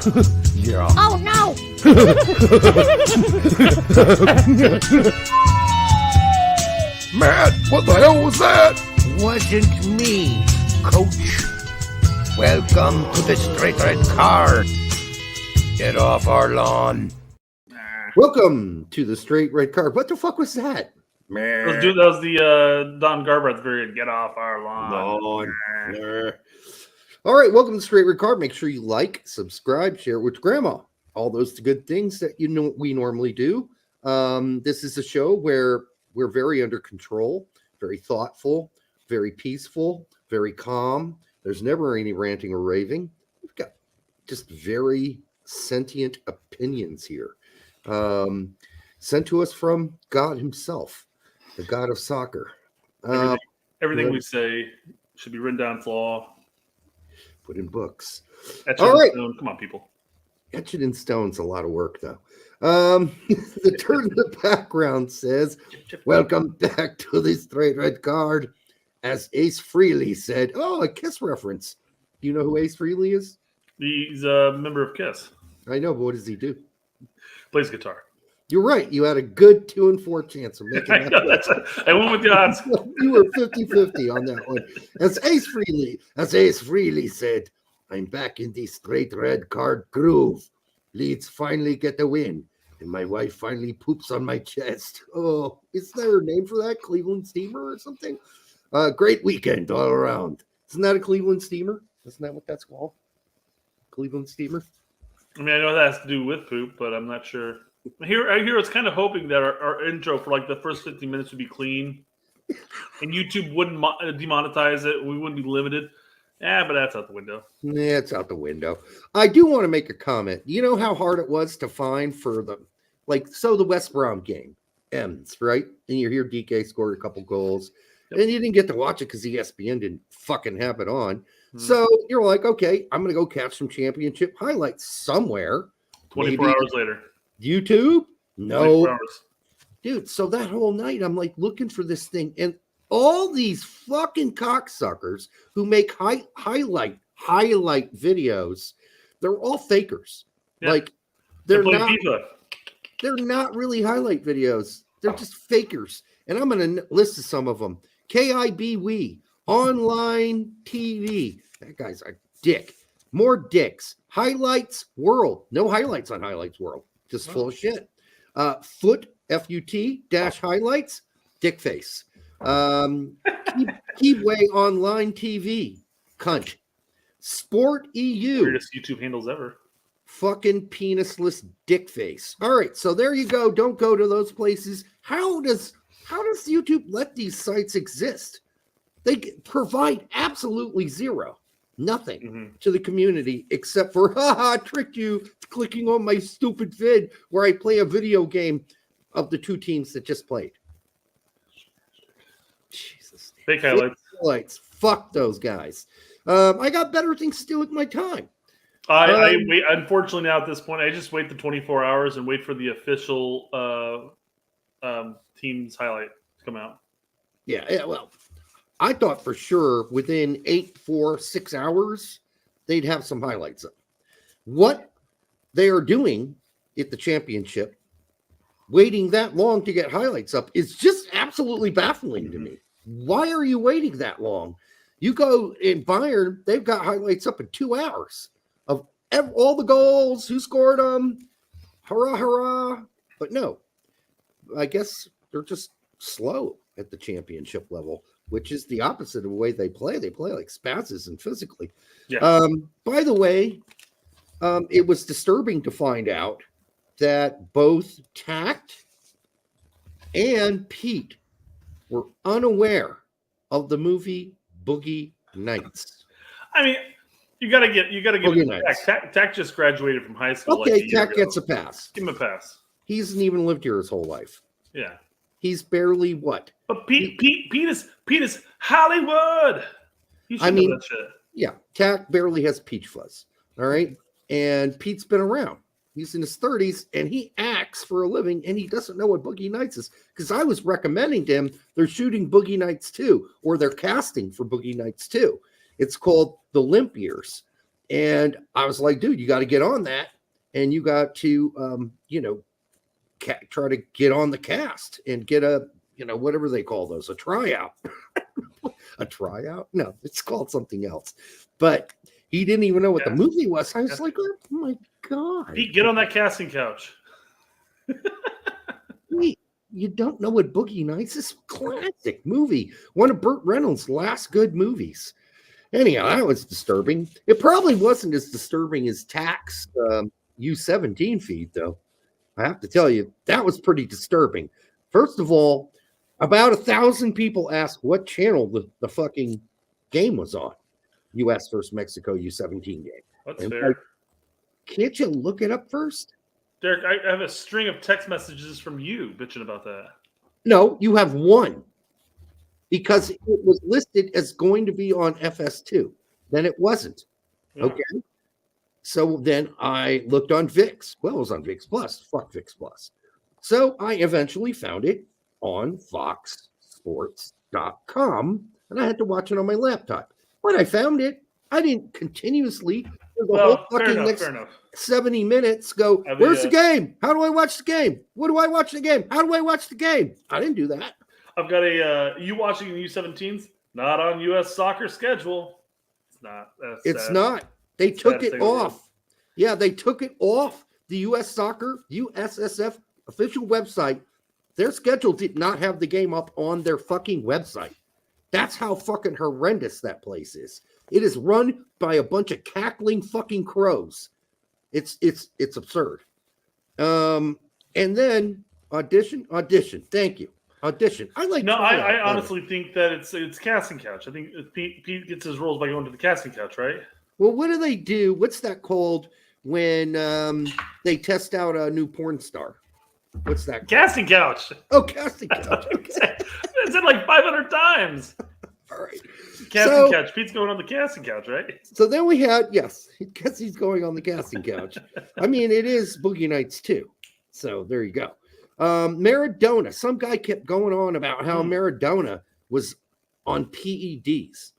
Yeah. Oh no! Matt, what the hell was that? Wasn't me, coach. Welcome to the straight red card. Get off our lawn. Welcome to the straight red card. What the fuck was that? That was the Don Garber at the very end. Get off our lawn. All right, welcome to the straight red card. Make sure you like, subscribe, share it with grandma. All those good things that you know we normally do. This is a show where we're very under control, very thoughtful, very peaceful, very calm. There's never any ranting or raving. We've got just very sentient opinions here. Sent to us from God himself, the God of soccer. Everything we say should be written down for law. Put in books. All right. Come on, people. Etching in stone's a lot of work, though. The turn in the background says, welcome back to the straight red card. As Ace Frehley said, a Kiss reference. Do you know who Ace Frehley is? He's a member of Kiss. I know, but what does he do? Plays guitar. You're right. You had a good 2 and 4 chance of making that. I went with the odds. You were 50-50 on that one. As Ace Frehley said, I'm back in the straight red card groove. Leeds finally get the win, and my wife finally poops on my chest. Oh, is there a name for that? Cleveland Steamer or something? Great weekend all around. Isn't that a Cleveland Steamer? Isn't that what that's called? Cleveland Steamer? I mean, I know that has to do with poop, but I'm not sure. I was kind of hoping that our intro for like the first 15 minutes would be clean, and YouTube wouldn't demonetize it. We wouldn't be limited. Yeah, but that's out the window. Yeah, it's out the window. I do want to make a comment. You know how hard it was to find for the West Brom game ends, right? And you hear DK scored a couple goals, and you didn't get to watch it because ESPN didn't fucking have it on. Mm-hmm. So you're like, okay, I'm going to go catch some championship highlights somewhere. 24 hours later. YouTube? No. 24 hours. Dude, so that whole night, I'm like looking for this thing, and all these fucking cocksuckers who make highlight videos, they're all fakers. Yeah. Like they're not really highlight videos. They're just fakers. And I'm going to list some of them. KIBWE, Online TV. That guy's a dick. More dicks. Highlights World. No highlights on Highlights World. Just full of shit. Foot, FUT, dash highlights, dick face. Keyway Online TV, cunt. Sport EU, weirdest YouTube handles ever. Fucking penisless dick face. All right, so there you go. Don't go to those places. How does YouTube let these sites exist? They provide absolutely nothing to the community except for tricked you clicking on my stupid vid where I play a video game of the two teams that just played. Jesus. Fake highlights. Fuck those guys. I got better things to do with my time. I wait. Unfortunately, now at this point, I just wait the 24 hours and wait for the official team's highlight to come out. Yeah. Well, I thought for sure within 6 hours they'd have some highlights up. What they are doing at the championship, waiting that long to get highlights up, is just absolutely baffling to me. Why are you waiting that long? You go in Bayern, they've got highlights up in 2 hours of all the goals, who scored them, hurrah, hurrah. But no, I guess they're just slow at the championship level, which is the opposite of the way they play. They play like spazzes and physically. Yeah. By the way, it was disturbing to find out that both Tact and Pete were unaware of the movie Boogie Nights. I mean, you gotta give him Tact. Tact just graduated from high school. Okay, Tact gets a pass. Give him a pass. He hasn't even lived here his whole life. Yeah. He's barely what? But Pete is Hollywood. I mean, that shit. Yeah, Tact barely has peach fuzz. All right. And Pete's been around. He's in his 30s and he acts for a living and he doesn't know what Boogie Nights is. Because I was recommending to him, they're shooting Boogie Nights 2, or they're casting for Boogie Nights 2. It's called The Limp Years. And I was like, dude, you got to get on that. And you got to, try to get on the cast and get a, whatever they call those, a tryout. A tryout? No, it's called something else. But he didn't even know what the movie was. I was like, oh my God. Pete, get on that casting couch. Wait, you don't know what Boogie Nights is? Classic movie. One of Burt Reynolds' last good movies. Anyhow, that was disturbing. It probably wasn't as disturbing as Tax U17 feed, though. I have to tell you, that was pretty disturbing. First of all, about 1,000 people asked what channel the fucking game was on. U.S. versus Mexico U17 game. That's fair. Can't you look it up first? Derek, I have a string of text messages from you bitching about that. No, you have one. Because it was listed as going to be on FS2. Then it wasn't. Yeah. Okay. So then I looked on VIX. Well, it was on VIX Plus. Fuck VIX Plus. So I eventually found it on foxsports.com, and I had to watch it on my laptop. When I found it, I didn't continuously for the whole fucking next 70 minutes go, where's the game? How do I watch the game? What do I watch the game? How do I watch the game? I didn't do that. I've got a you watching the U17s, not on U.S. soccer schedule. It's not. It's not. They took it off. Yeah, they took it off the U.S. soccer, USSF official website. Their schedule did not have the game up on their fucking website. That's how fucking horrendous that place is. It is run by a bunch of cackling fucking crows. It's absurd. And then audition. Thank you. Audition. I honestly think that it's casting couch. I think Pete gets his roles by going to the casting couch, right? Well, what do they do? What's that called when they test out a new porn star? What's that called? Casting couch. Oh, casting couch. Okay. It's said like 500 times. All right. Casting couch. Pete's going on the casting couch, right? So then we had, yes, I guess he's going on the casting couch. I mean, it is Boogie Nights too. So there you go. Maradona. Some guy kept going on about how Maradona was on PEDs.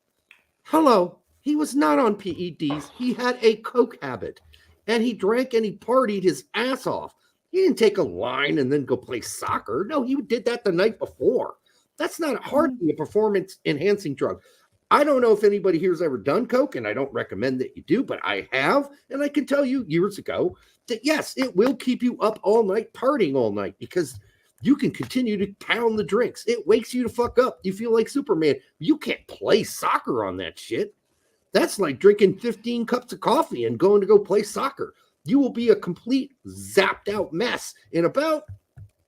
Hello. He was not on PEDs. He had a coke habit. And he drank and he partied his ass off. He didn't take a line and then go play soccer. No, he did that the night before. That's not hardly a performance-enhancing drug. I don't know if anybody here has ever done coke, and I don't recommend that you do, but I have. And I can tell you years ago that, yes, it will keep you up all night, partying all night, because you can continue to pound the drinks. It wakes you to fuck up. You feel like Superman. You can't play soccer on that shit. That's like drinking 15 cups of coffee and going to go play soccer. You will be a complete zapped out mess in about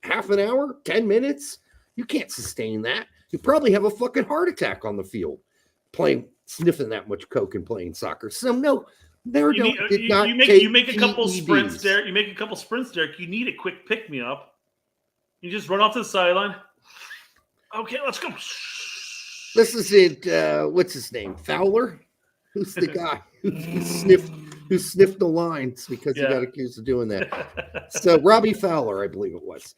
half an hour, 10 minutes. You can't sustain that. You probably have a fucking heart attack on the field sniffing that much coke and playing soccer. So no, you make a couple sprints, Derek. You make a couple sprints, Derek. You need a quick pick me up. You just run off to the sideline. Okay, let's go. This is it. What's his name? Fowler? Who's the guy who sniffed the lines because he got accused of doing that? So Robbie Fowler, I believe it was.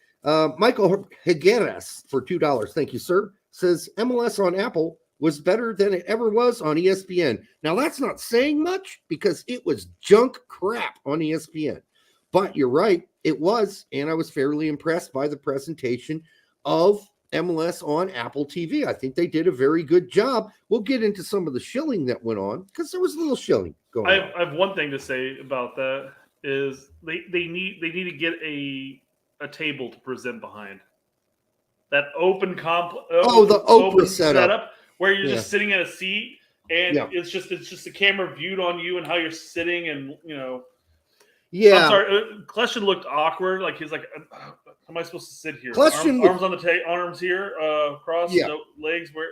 Michael Higueras for $2. Thank you, sir. Says MLS on Apple was better than it ever was on ESPN. Now that's not saying much because it was junk crap on ESPN. But you're right, it was, and I was fairly impressed by the presentation of MLS on Apple TV. I think they did a very good job. We'll get into some of the shilling that went on because there was a little shilling going on. I have one thing to say about that is they need to get a table to present behind. That open the Oprah setup where you're just sitting at a seat and it's just a camera viewed on you and how you're sitting and Yeah. I'm sorry. Kleshin looked awkward. Like he's like, how am I supposed to sit here? Arms on the arms here, cross legs. Where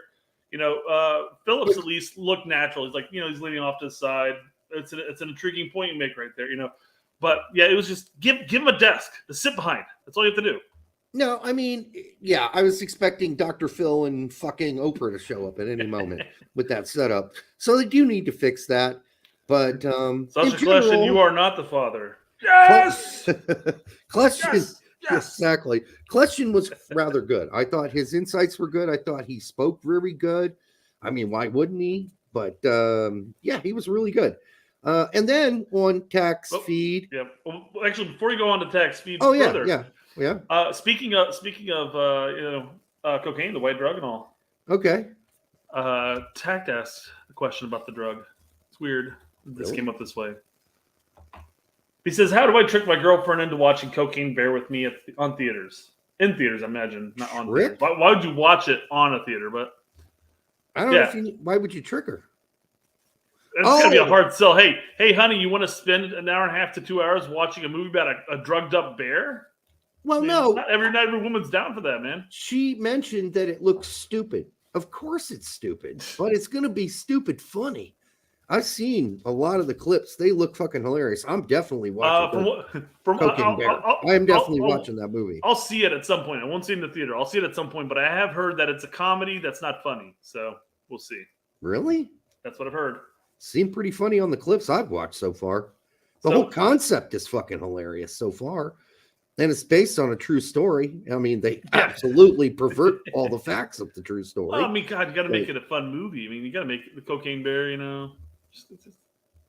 Phillips at least looked natural. He's like, he's leaning off to the side. It's an intriguing point you make right there. But yeah, it was just give him a desk to sit behind. That's all you have to do. No, I mean, yeah, I was expecting Dr. Phil and fucking Oprah to show up at any moment with that setup. So they do need to fix that. But such a question, you are not the father. Yes. Question. Yes. Exactly. Question was rather good. I thought his insights were good. I thought he spoke very good. I mean, why wouldn't he? But he was really good. And then on tax feed. Yeah. Well, actually, before you go on to tax feed, Oh yeah, further, yeah. Speaking of cocaine, the white drug and all. Okay. Tact asked a question about the drug. It's weird. This came up this way. He says, "How do I trick my girlfriend into watching Cocaine Bear with me on theaters? In theaters, I imagine, not on theaters. Why would you watch it on a theater? But I don't know. Why would you trick her? It's gonna be a hard sell. Hey, honey, you want to spend an hour and a half to 2 hours watching a movie about a drugged up bear? Well, no. Not every woman's down for that, man. She mentioned that it looks stupid. Of course it's stupid, but it's going to be stupid funny. I've seen a lot of the clips. They look fucking hilarious. I'm definitely watching Cocaine Bear. I am definitely watching that movie. I'll see it at some point. I won't see it in the theater. I'll see it at some point, but I have heard that it's a comedy that's not funny. So we'll see. Really? That's what I've heard. Seemed pretty funny on the clips I've watched so far. The whole concept is fucking hilarious so far. And it's based on a true story. I mean, they absolutely pervert all the facts of the true story. Well, I mean, God, you got to make it a fun movie. I mean, you got to make the Cocaine Bear, you know.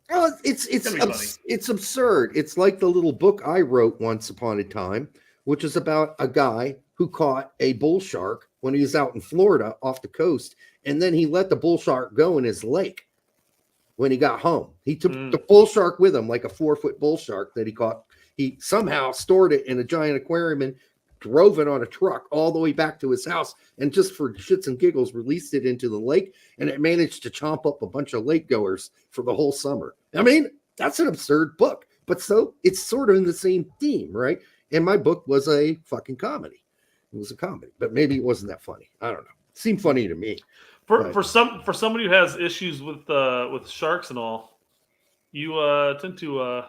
It's absurd. It's like the little book I wrote once upon a time, which is about a guy who caught a bull shark when he was out in Florida off the coast, and then he let the bull shark go in his lake when he got home. He took the bull shark with him, like a 4-foot bull shark that he caught. He somehow stored it in a giant aquarium and drove it on a truck all the way back to his house, and just for shits and giggles released it into the lake, and it managed to chomp up a bunch of lake goers for the whole summer. I mean, that's an absurd book, but so it's sort of in the same theme, right? And my book was a fucking comedy. It was a comedy, but maybe it wasn't that funny. I don't know. It seemed funny to me. For somebody who has issues with sharks and all, you tend to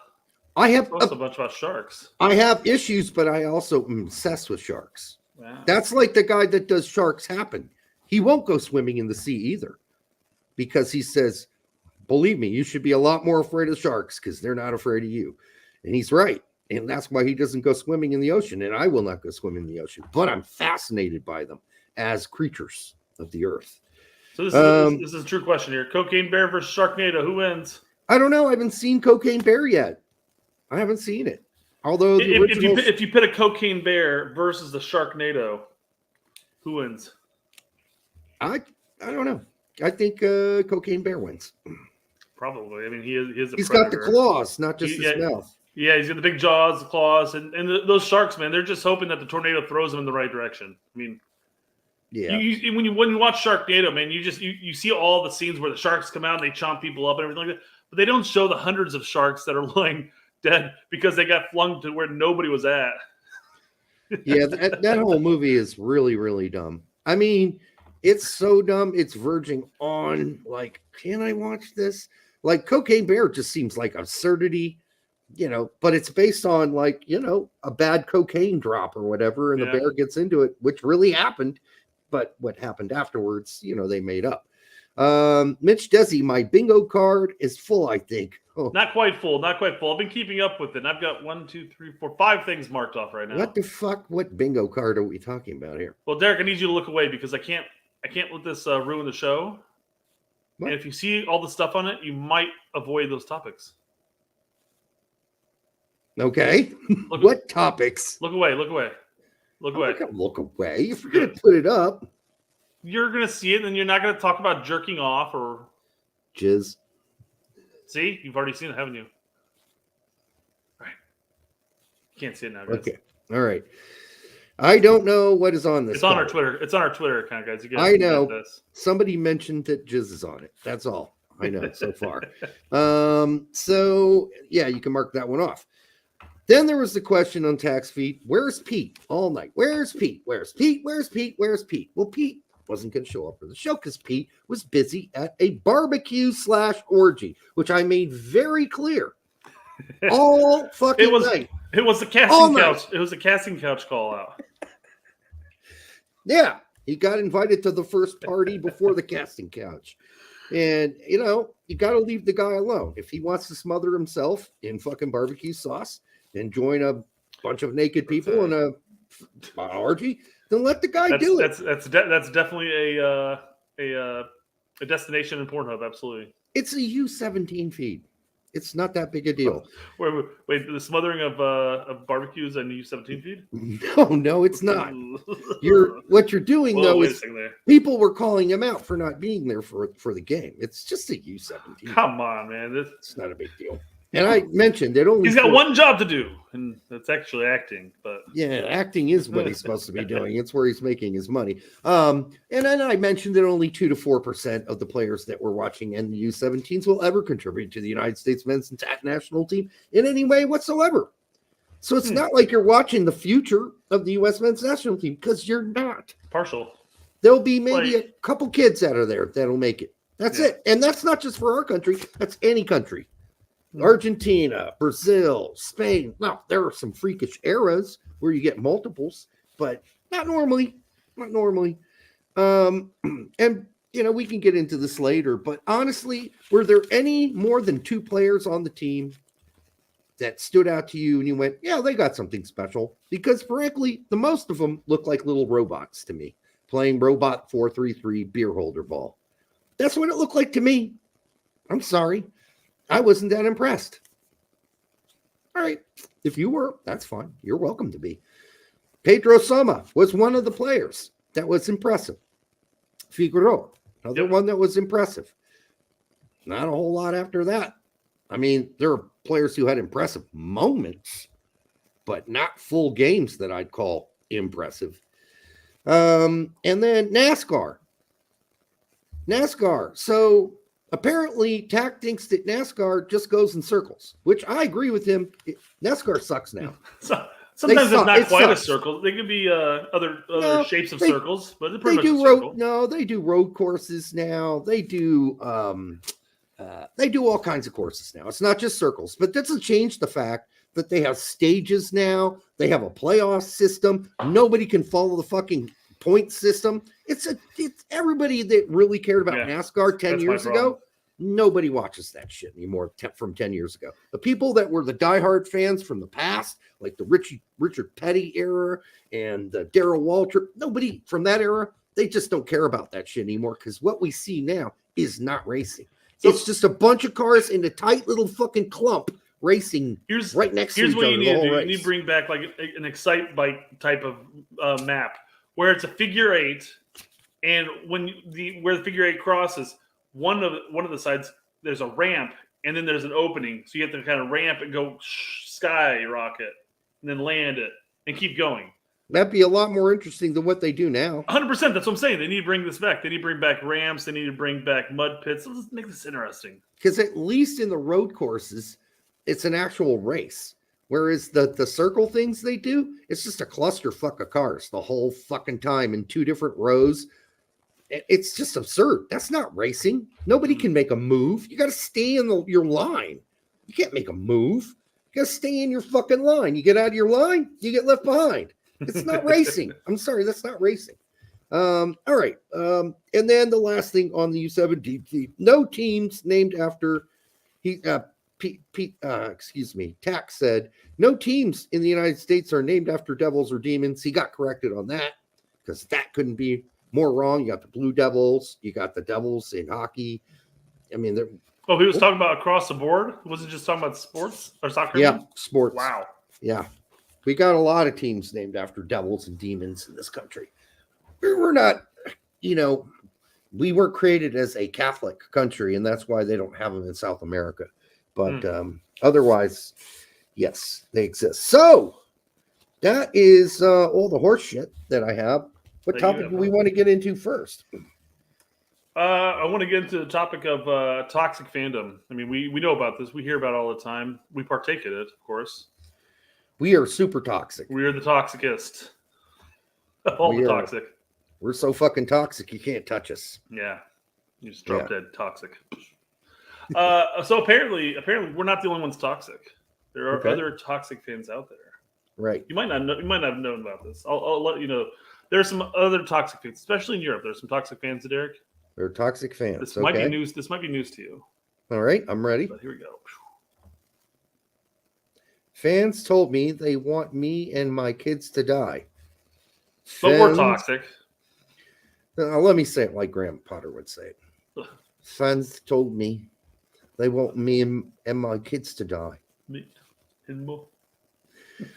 I have post a bunch about sharks. I have issues, but I also am obsessed with sharks. Wow. That's like the guy that does Sharks Happen. He won't go swimming in the sea either, because he says, believe me, you should be a lot more afraid of sharks because they're not afraid of you. And he's right. And that's why he doesn't go swimming in the ocean. And I will not go swimming in the ocean, but I'm fascinated by them as creatures of the earth. So this is a true question here. Cocaine Bear versus Sharknado. Who wins? I don't know. I haven't seen Cocaine Bear yet. I haven't seen it. Although if you pit a Cocaine Bear versus the Sharknado, who wins? I don't know. I think Cocaine Bear wins. Probably. I mean, he's got the claws, not just his mouth. Yeah, he's got the big jaws, the claws, and those sharks, man. They're just hoping that the tornado throws them in the right direction. I mean, yeah. When you watch Sharknado, man, you see all the scenes where the sharks come out and they chomp people up and everything like that, but they don't show the hundreds of sharks that are lying dead because they got flung to where nobody was at. Yeah, that whole movie is really, really dumb. I mean, it's so dumb, it's verging on, like, can I watch this? Like, Cocaine Bear just seems like absurdity, you know, but it's based on, like, you know, a bad cocaine drop or whatever, and the bear gets into it, which really happened, but what happened afterwards, you know, they made up. Mitch Desi, my bingo card is full, I think. Oh. Not quite full. I've been keeping up with it. And I've got 1, 2, 3, 4, 5 things marked off right now. What the fuck? What bingo card are we talking about here? Well, Derek, I need you to look away because I can't let this ruin the show. What? And if you see all the stuff on it, you might avoid those topics. Okay. What topics? Look away. Look away. Look away. If you're going to put it up. You're going to see it, and then you're not going to talk about jerking off or jizz. See? You've already seen it, haven't you? All right. You can't see it now, guys. Okay. All right. I don't know what is on this. It's on our Twitter. It's on our Twitter account, guys. You guys I know. Somebody mentioned that jizz is on it. That's all I know so far. So, yeah, you can mark that one off. Then there was the question on tax feed. Where's Pete? All night. Where's Pete? Where's Pete? Where's Pete? Where's Pete? Well, Pete wasn't going to show up for the show because Pete was busy at a barbecue/orgy, which I made very clear all fucking night. It was the casting couch. It was a casting couch call out. Yeah, he got invited to the first party before the casting couch. And, you know, you got to leave the guy alone. If he wants to smother himself in fucking barbecue sauce and join a bunch of naked people in an orgy, then let the guy do it. That's definitely a destination in Pornhub. Absolutely. It's a U17 feed. It's not that big a deal. Wait, the smothering of barbecues and the U17 feed? No, it's not. What you're doing though is people were calling him out for not being there for the game. It's just a U17. Come on, man. It's not a big deal. And I mentioned that only he's got one job to do, and that's actually acting. But yeah, acting is what he's supposed to be doing. It's where he's making his money. And then I mentioned that only 2 to 4% of the players that we're watching in the U17s will ever contribute to the United States men's national team in any way whatsoever. So it's not like you're watching the future of the U.S. men's national team, because you're not. Partial. There'll be maybe a couple kids out of there that'll make it. That's it. And that's not just for our country. That's any country. Argentina, Brazil, Spain. Now, there are some freakish eras where you get multiples, but not normally. Not normally. And, we can get into this later, but honestly, were there any more than 2 players on the team that stood out to you and you went, yeah, they got something special? Because frankly, the most of them look like little robots to me, playing robot 4-3-3 beer holder ball. That's what it looked like to me. I'm sorry. I wasn't that impressed. All right. If you were, that's fine. You're welcome to be. Pedro Soma was one of the players that was impressive. Figueroa, another one that was impressive. Not a whole lot after that. I mean, there are players who had impressive moments, but not full games that I'd call impressive. And then NASCAR. So apparently, Tack thinks that NASCAR just goes in circles, which I agree with him. NASCAR sucks now. Sometimes it's not quite a circle. They could be other shapes of circles, but they're pretty much a circle. No, they do road courses now. They do all kinds of courses now. It's not just circles, but that doesn't change the fact that they have stages now. They have a playoff system. Nobody can follow the fucking point system. It's everybody that really cared about NASCAR 10 years ago. Nobody watches that shit anymore from 10 years ago. The people that were the diehard fans from the past, like the Richard Petty era and the Daryl Waltrip, nobody from that era, they just don't care about that shit anymore, because what we see now is not racing. It's just a bunch of cars in a tight little fucking clump racing right next to each other. Here's what you need to do. You need to bring back like an Excite Bike type of map where it's a figure 8, and where the figure 8 crosses, one of the sides, there's a ramp, and then there's an opening. So you have to kind of ramp and go skyrocket, and then land it, and keep going. That'd be a lot more interesting than what they do now. 100%. That's what I'm saying. They need to bring this back. They need to bring back ramps. They need to bring back mud pits. Let's make this interesting. Because at least in the road courses, it's an actual race. Whereas the circle things they do, it's just a clusterfuck of cars the whole fucking time in 2 different rows. It's just absurd. That's not racing. Nobody can make a move. You got to stay in your line. You can't make a move. You got to stay in your fucking line. You get out of your line, you get left behind. It's not racing. I'm sorry, that's not racing. All right. And then the last thing on the U17, no teams named after Tack said no teams in the United States are named after devils or demons. He got corrected on that, because that couldn't be more wrong. You got the Blue Devils, you got the Devils in hockey. I mean, they're he was talking about across the board. Wasn't just talking about sports or soccer? Yeah, sports. Wow. Yeah, we got a lot of teams named after devils and demons in this country. We're not, we weren't created as a Catholic country, and that's why they don't have them in South America. But otherwise, yes, they exist. So that is all the horse shit that I have. What topic do we want to get into first? I want to get into the topic of toxic fandom. I mean, we know about this. We hear about it all the time. We partake in it, of course. We are super toxic. We are the toxicist. All the toxic. We're so fucking toxic, you can't touch us. Yeah. You just drop dead toxic. So apparently we're not the only ones toxic. There are other toxic fans out there. Right. You might not have known about this. I'll let you know. There are some other toxic fans, especially in Europe. There's some toxic fans, Derek. They're toxic fans. This might be news. This might be news to you. All right, I'm ready. But here we go. Fans told me they want me and my kids to die. But we're toxic. Let me say it like Graham Potter would say it. Fans told me They want me and my kids to die. Me and more.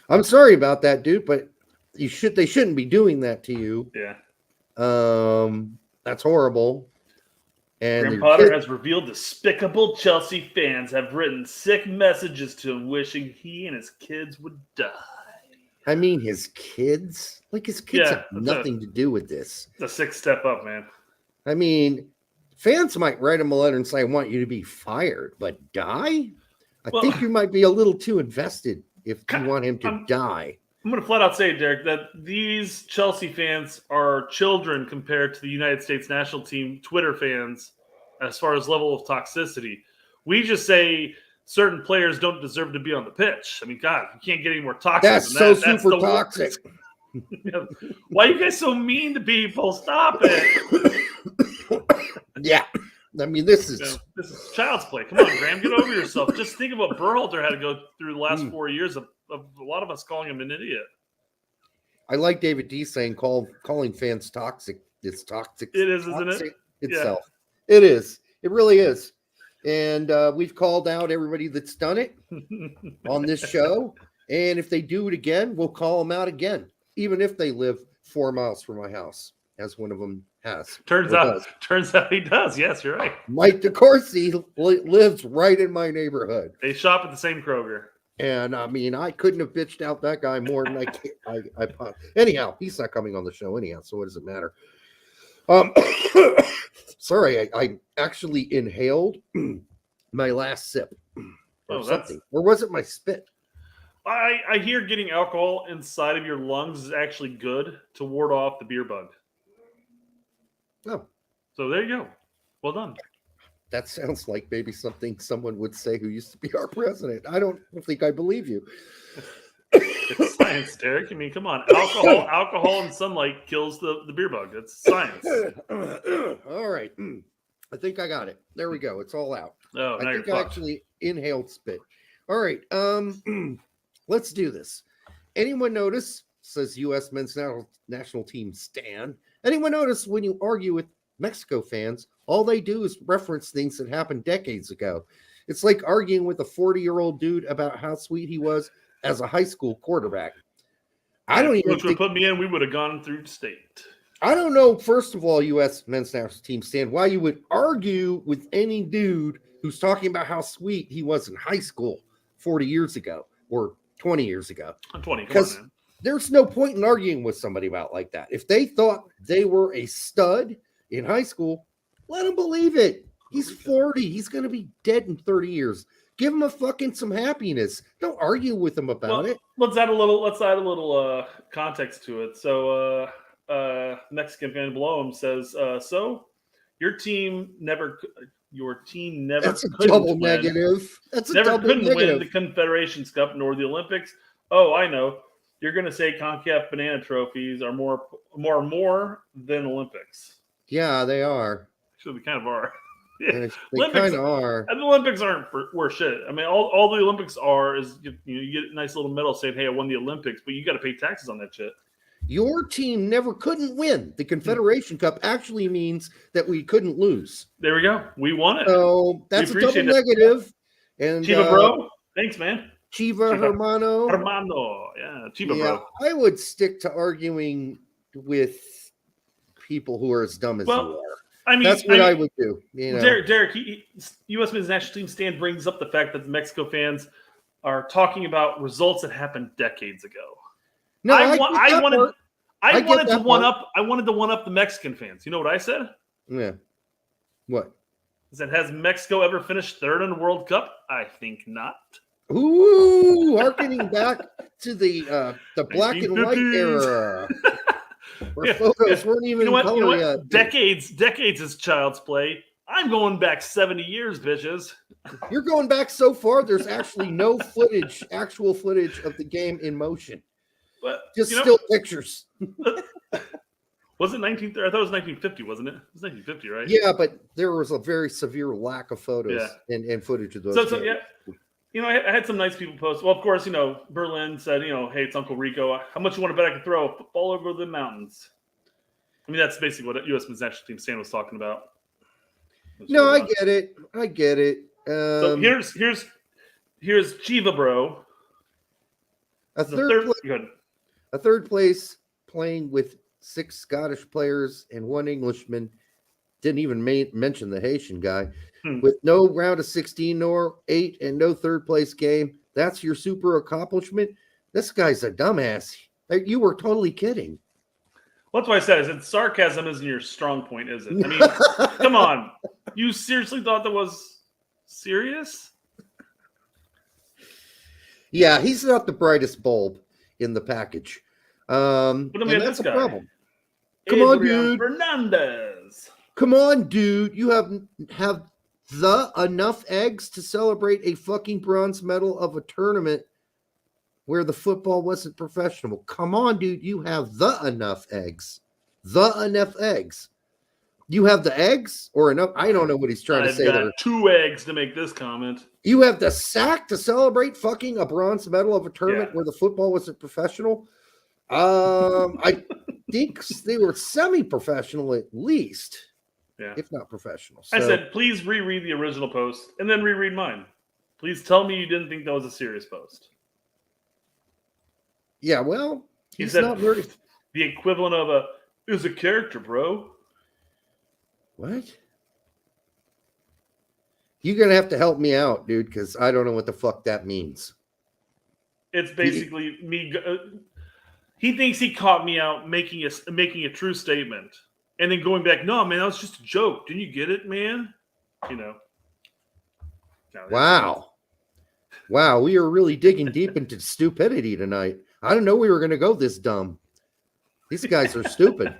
I'm sorry about that, dude, but they shouldn't be doing that to you. Yeah. That's horrible. And Graham Potter has revealed despicable Chelsea fans have written sick messages to him wishing he and his kids would die. I mean, his kids? Like, his kids have nothing to do with this. It's a sick step up, man. I mean, fans might write him a letter and say, I want you to be fired, but die? I think you might be a little too invested if you want him to die. I'm going to flat out say, Derek, that these Chelsea fans are children compared to the United States national team Twitter fans as far as level of toxicity. We just say certain players don't deserve to be on the pitch. I mean, God, you can't get any more toxic than that. That's super toxic. Why are you guys so mean to people? Stop it. Yeah. I mean, this is child's play. Come on, Graham, get over yourself. Just think of what Berhalter had to go through the last 4 years of a lot of us calling him an idiot. I like David D saying calling fans toxic. It's toxic. It is, isn't it? Itself. Yeah. It is. It really is. And we've called out everybody that's done it on this show. And if they do it again, we'll call them out again, even if they live 4 miles from my house, as one of them has. Turns out he does. Yes, you're right. Mike DeCourcy lives right in my neighborhood. They shop at the same Kroger. And I mean, I couldn't have bitched out that guy more than I anyhow, he's not coming on the show anyhow, so what does it matter? Sorry, I actually inhaled my last sip or something. Or was it my spit? I hear getting alcohol inside of your lungs is actually good to ward off the beer bug. Oh. So there you go. Well done. That sounds like maybe something someone would say who used to be our president. I don't think I believe you. It's science, Derek. I mean, come on. Alcohol and sunlight kills the beer bug. That's science. All right. I think I got it. There we go. It's all out. Oh, I think I actually inhaled spit. All right. Let's do this. Anyone notice, says U.S. men's national team Stan, anyone notice when you argue with Mexico fans, all they do is reference things that happened decades ago. It's like arguing with a 40-year-old dude about how sweet he was as a high school quarterback. I don't even think put me in, we would have gone through state. I don't know, first of all, U.S. men's national team Stan, why you would argue with any dude who's talking about how sweet he was in high school 40 years ago or 20 years ago. I'm 20. Because there's no point in arguing with somebody about like that. If they thought they were a stud in high school, let him believe it. He's 40. He's going to be dead in 30 years. Give him some happiness. Don't argue with him about it. Let's add a little context to it. So Mexican fan below him says, so your team never That's a double negative. That's a double negative. Win the Confederations Cup nor the Olympics. Oh, I know. You're going to say CONCACAF banana trophies are more than Olympics. Yeah, they are. Actually, they kind of are. Yeah. They kind of are. And the Olympics aren't worth shit. I mean, all the Olympics are is you get a nice little medal saying, "Hey, I won the Olympics," but you got to pay taxes on that shit. Your team couldn't win. The Confederation Cup actually means that we couldn't lose. There we go. We won it. So that's a double negative. And Chiva, bro. Thanks, man. Chiva Hermano. Yeah, Chiva, bro. I would stick to arguing with people who are as dumb as you are. I mean, that's what I would do. You know? Derek, U.S. men's national team Stan brings up the fact that the Mexico fans are talking about results that happened decades ago. No, I wanted to one up the Mexican fans. You know what I said? Yeah. What? I said, has Mexico ever finished third in the World Cup? I think not. Ooh, harkening back to the black and white era. Where photos weren't even in color yet. Decades is child's play. I'm going back 70 years, bitches. You're going back so far, there's actually no actual footage of the game in motion. But, just still pictures. Was it 1930? I thought it was 1950, wasn't it? It was 1950, right? Yeah, but there was a very severe lack of photos and footage of those. So yeah. I had some nice people post. Well, of course, Berlin said, hey, it's Uncle Rico. How much you want to bet I can throw a football over the mountains? I mean, that's basically what U.S. men's national team Stan was talking about. No, I get it. So here's Chiva Bro. A third place playing with 6 Scottish players and 1 Englishman. Didn't even mention the Haitian guy. With no round of 16, nor 8, and no third place game. That's your super accomplishment. This guy's a dumbass. You were totally kidding. Well, that's why I said, is it sarcasm isn't your strong point, is it? I mean, come on. You seriously thought that was serious? Yeah, he's not the brightest bulb in the package. But I mean, that's a problem. Come on, dude. Fernandez. Come on, dude. You have enough eggs to celebrate a fucking bronze medal of a tournament where the football wasn't professional. Come on, dude. You have enough eggs. Enough eggs. You have the eggs or enough? I don't know what he's trying to say there. 2 eggs to make this comment. You have the sack to celebrate fucking a bronze medal of a tournament where the football wasn't professional. I think they were semi-professional at least, if not professional. So, I said, please reread the original post and then reread mine. Please tell me you didn't think that was a serious post. Yeah, well, he's said, not very... The equivalent of is a character, bro. What? You're going to have to help me out, dude, because I don't know what the fuck that means. It's basically me... he thinks he caught me out making a true statement. And then going back, no, man, that was just a joke. Didn't you get it, man? You know. Wow. Wow, we are really digging deep into stupidity tonight. I didn't know we were going to go this dumb. These guys are stupid.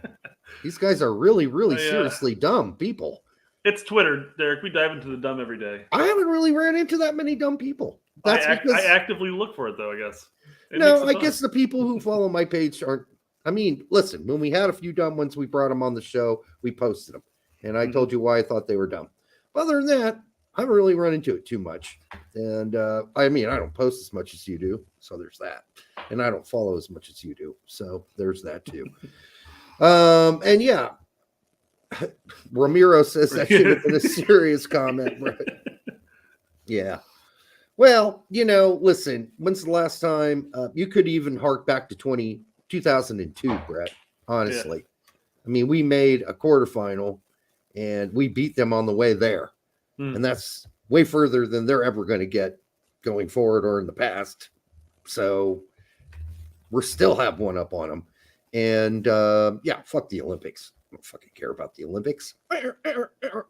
These guys are really, really seriously dumb people. It's Twitter, Derek. We dive into the dumb every day. I haven't really ran into that many dumb people. That's because I actively look for it, though, I guess. I guess the people who follow my page aren't. I mean, listen, when we had a few dumb ones, we brought them on the show. We posted them. And I told you why I thought they were dumb. Other than that, I haven't really run into it too much. And I mean, I don't post as much as you do. So there's that. And I don't follow as much as you do. So there's that too. And yeah, Ramiro says that should have been a serious comment. Right? Yeah. Well, listen, when's the last time you could even hark back to 2002, Brett, honestly. Yeah. I mean, we made a quarterfinal and we beat them on the way there. And that's way further than they're ever going to get going forward or in the past. So we still have one up on them. And fuck the Olympics. I don't fucking care about the Olympics.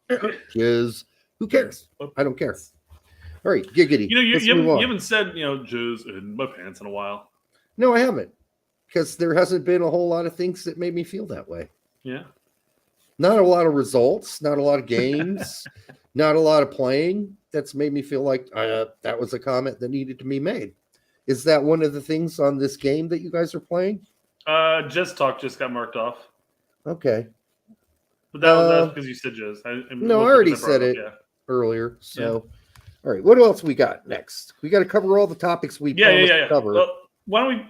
Because who cares? I don't care. All right, giggity. You haven't said, jizz in my pants in a while. No, I haven't. Because there hasn't been a whole lot of things that made me feel that way. Yeah. Not a lot of results, not a lot of games, not a lot of playing. That's made me feel like that was a comment that needed to be made. Is that one of the things on this game that you guys are playing? Just got marked off. Okay. But that's because you said jizz. I already said it earlier. So, all right. What else we got next? We got to cover all the topics we promised to cover. Why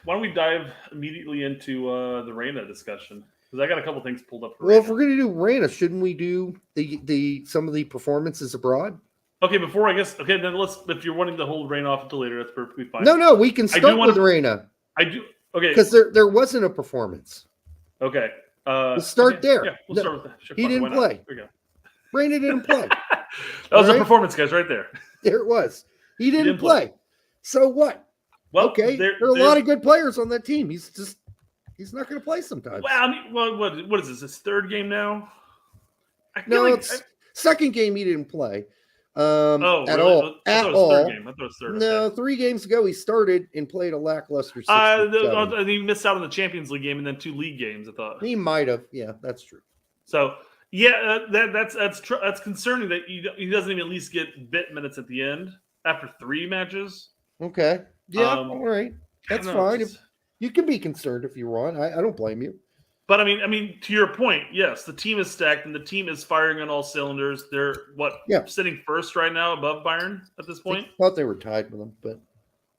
don't we dive immediately into the Reyna discussion? Because I got a couple things pulled up. Well, if we're going to do Reyna, shouldn't we do the some of the performances abroad? Okay, before I guess. Okay, then let's. If you're wanting to hold Reyna off until later, that's perfectly fine. No, we can start with Reyna. I do. Okay, because there wasn't a performance. Okay, we'll start there. Yeah, we'll start with that. Sure, he didn't play. There we go. Reyna didn't play. That was a performance, guys, right there. There it was. He didn't play. So what? Well, okay, there are a lot of good players on that team. He's not going to play sometimes. Well, I mean, what is this? His third game now? It's second game he didn't play. At all. I thought it was third game. I thought it was third. No, 3 games ago he started and played a lackluster 6. He missed out on the Champions League game and then 2 league games. I thought he might have. Yeah, that's true. So that's concerning that he doesn't even at least get bit minutes at the end after 3 matches. Okay. Yeah. All right. That's fine. You can be concerned if you want. I don't blame you. But I mean, to your point, yes, the team is stacked and the team is firing on all cylinders. They're sitting first right now above Bayern at this point. I thought they were tied with them, but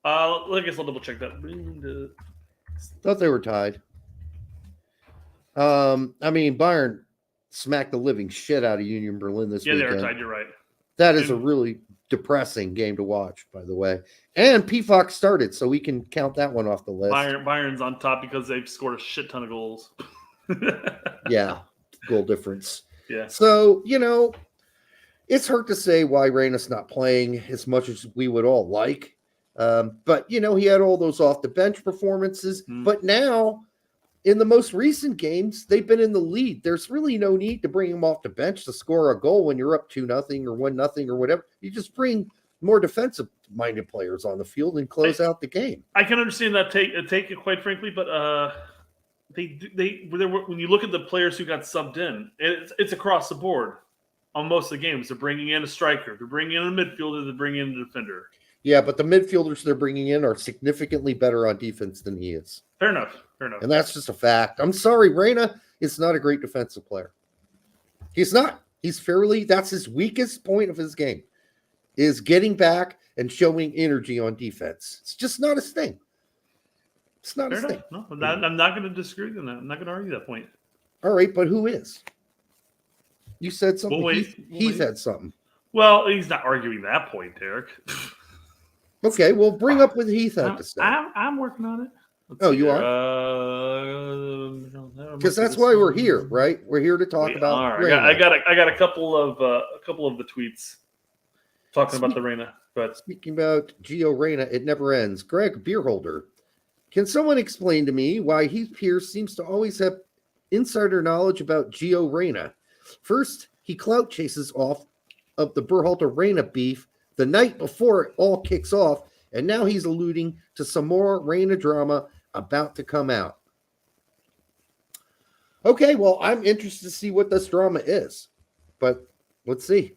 I guess I'll double check that. Thought they were tied. I mean, Bayern smacked the living shit out of Union Berlin this weekend. Yeah, they were tied. You're right. That is a really depressing game to watch, by the way. And PFOX started, so we can count that one off the list. Bayern's on top because they've scored a shit ton of goals. Yeah, goal difference. Yeah. So, it's hard to say why Reyna's not playing as much as we would all like. But, he had all those off-the-bench performances. But now, in the most recent games, they've been in the lead. There's really no need to bring him off the bench to score a goal when you're up 2-0 or 1-0 or whatever. You just bring more defensive-minded players on the field and close out the game. I can understand that take quite frankly, but when you look at the players who got subbed in, it's across the board on most of the games. They're bringing in a striker, they're bringing in a midfielder, they're bringing in a defender. Yeah, but the midfielders they're bringing in are significantly better on defense than he is. Fair enough. And that's just a fact. I'm sorry, Reyna is not a great defensive player. He's not. That's his weakest point of his game, is getting back and showing energy on defense. It's just not his thing. It's not his thing. No, I'm not going to disagree with that. I'm not going to argue that point. All right, but who is? You said something. Heath had something. Well, he's not arguing that point, Derek. Okay, well, bring up what Heath had to say. I'm working on it. You are? Because that's why we're here, right? We're here to talk about Reyna. I got a couple of the tweets talking about the Reyna. But speaking about Gio Reyna, it never ends. Greg Beerholder, can someone explain to me why Heath Pierce seems to always have insider knowledge about Gio Reyna? First, he clout chases off of the Berhalter Reyna beef the night before it all kicks off, and now he's alluding to some more Reyna drama about to come out. Okay, well, I'm interested to see what this drama is, but let's see.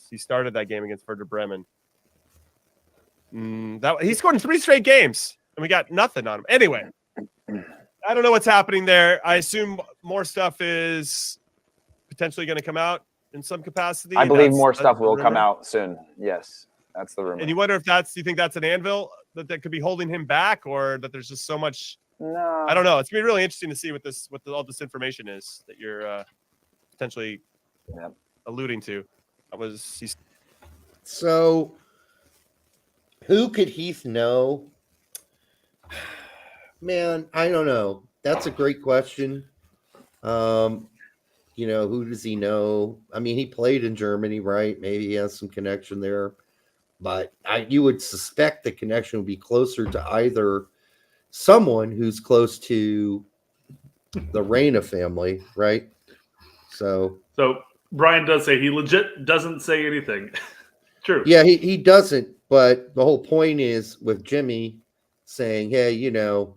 He started that game against Werder Bremen. He scored in 3 straight games, and we got nothing on him. Anyway, I don't know what's happening there. I assume more stuff is potentially going to come out in some capacity. I believe more stuff will come out soon. Yes, that's the rumor. And you wonder if do you think that's an anvil that could be holding him back, or that there's just so much? No, I don't know. It's gonna be really interesting to see what all this information is that you're potentially alluding to. So, who could Heath know? Man, I don't know. That's a great question. Who does he know? I mean, he played in Germany, right? Maybe he has some connection there. But you would suspect the connection would be closer to either someone who's close to the Reyna family, right? So Brian does say he legit doesn't say anything. True. Yeah, he doesn't. But the whole point is with Jimmy saying, hey, you're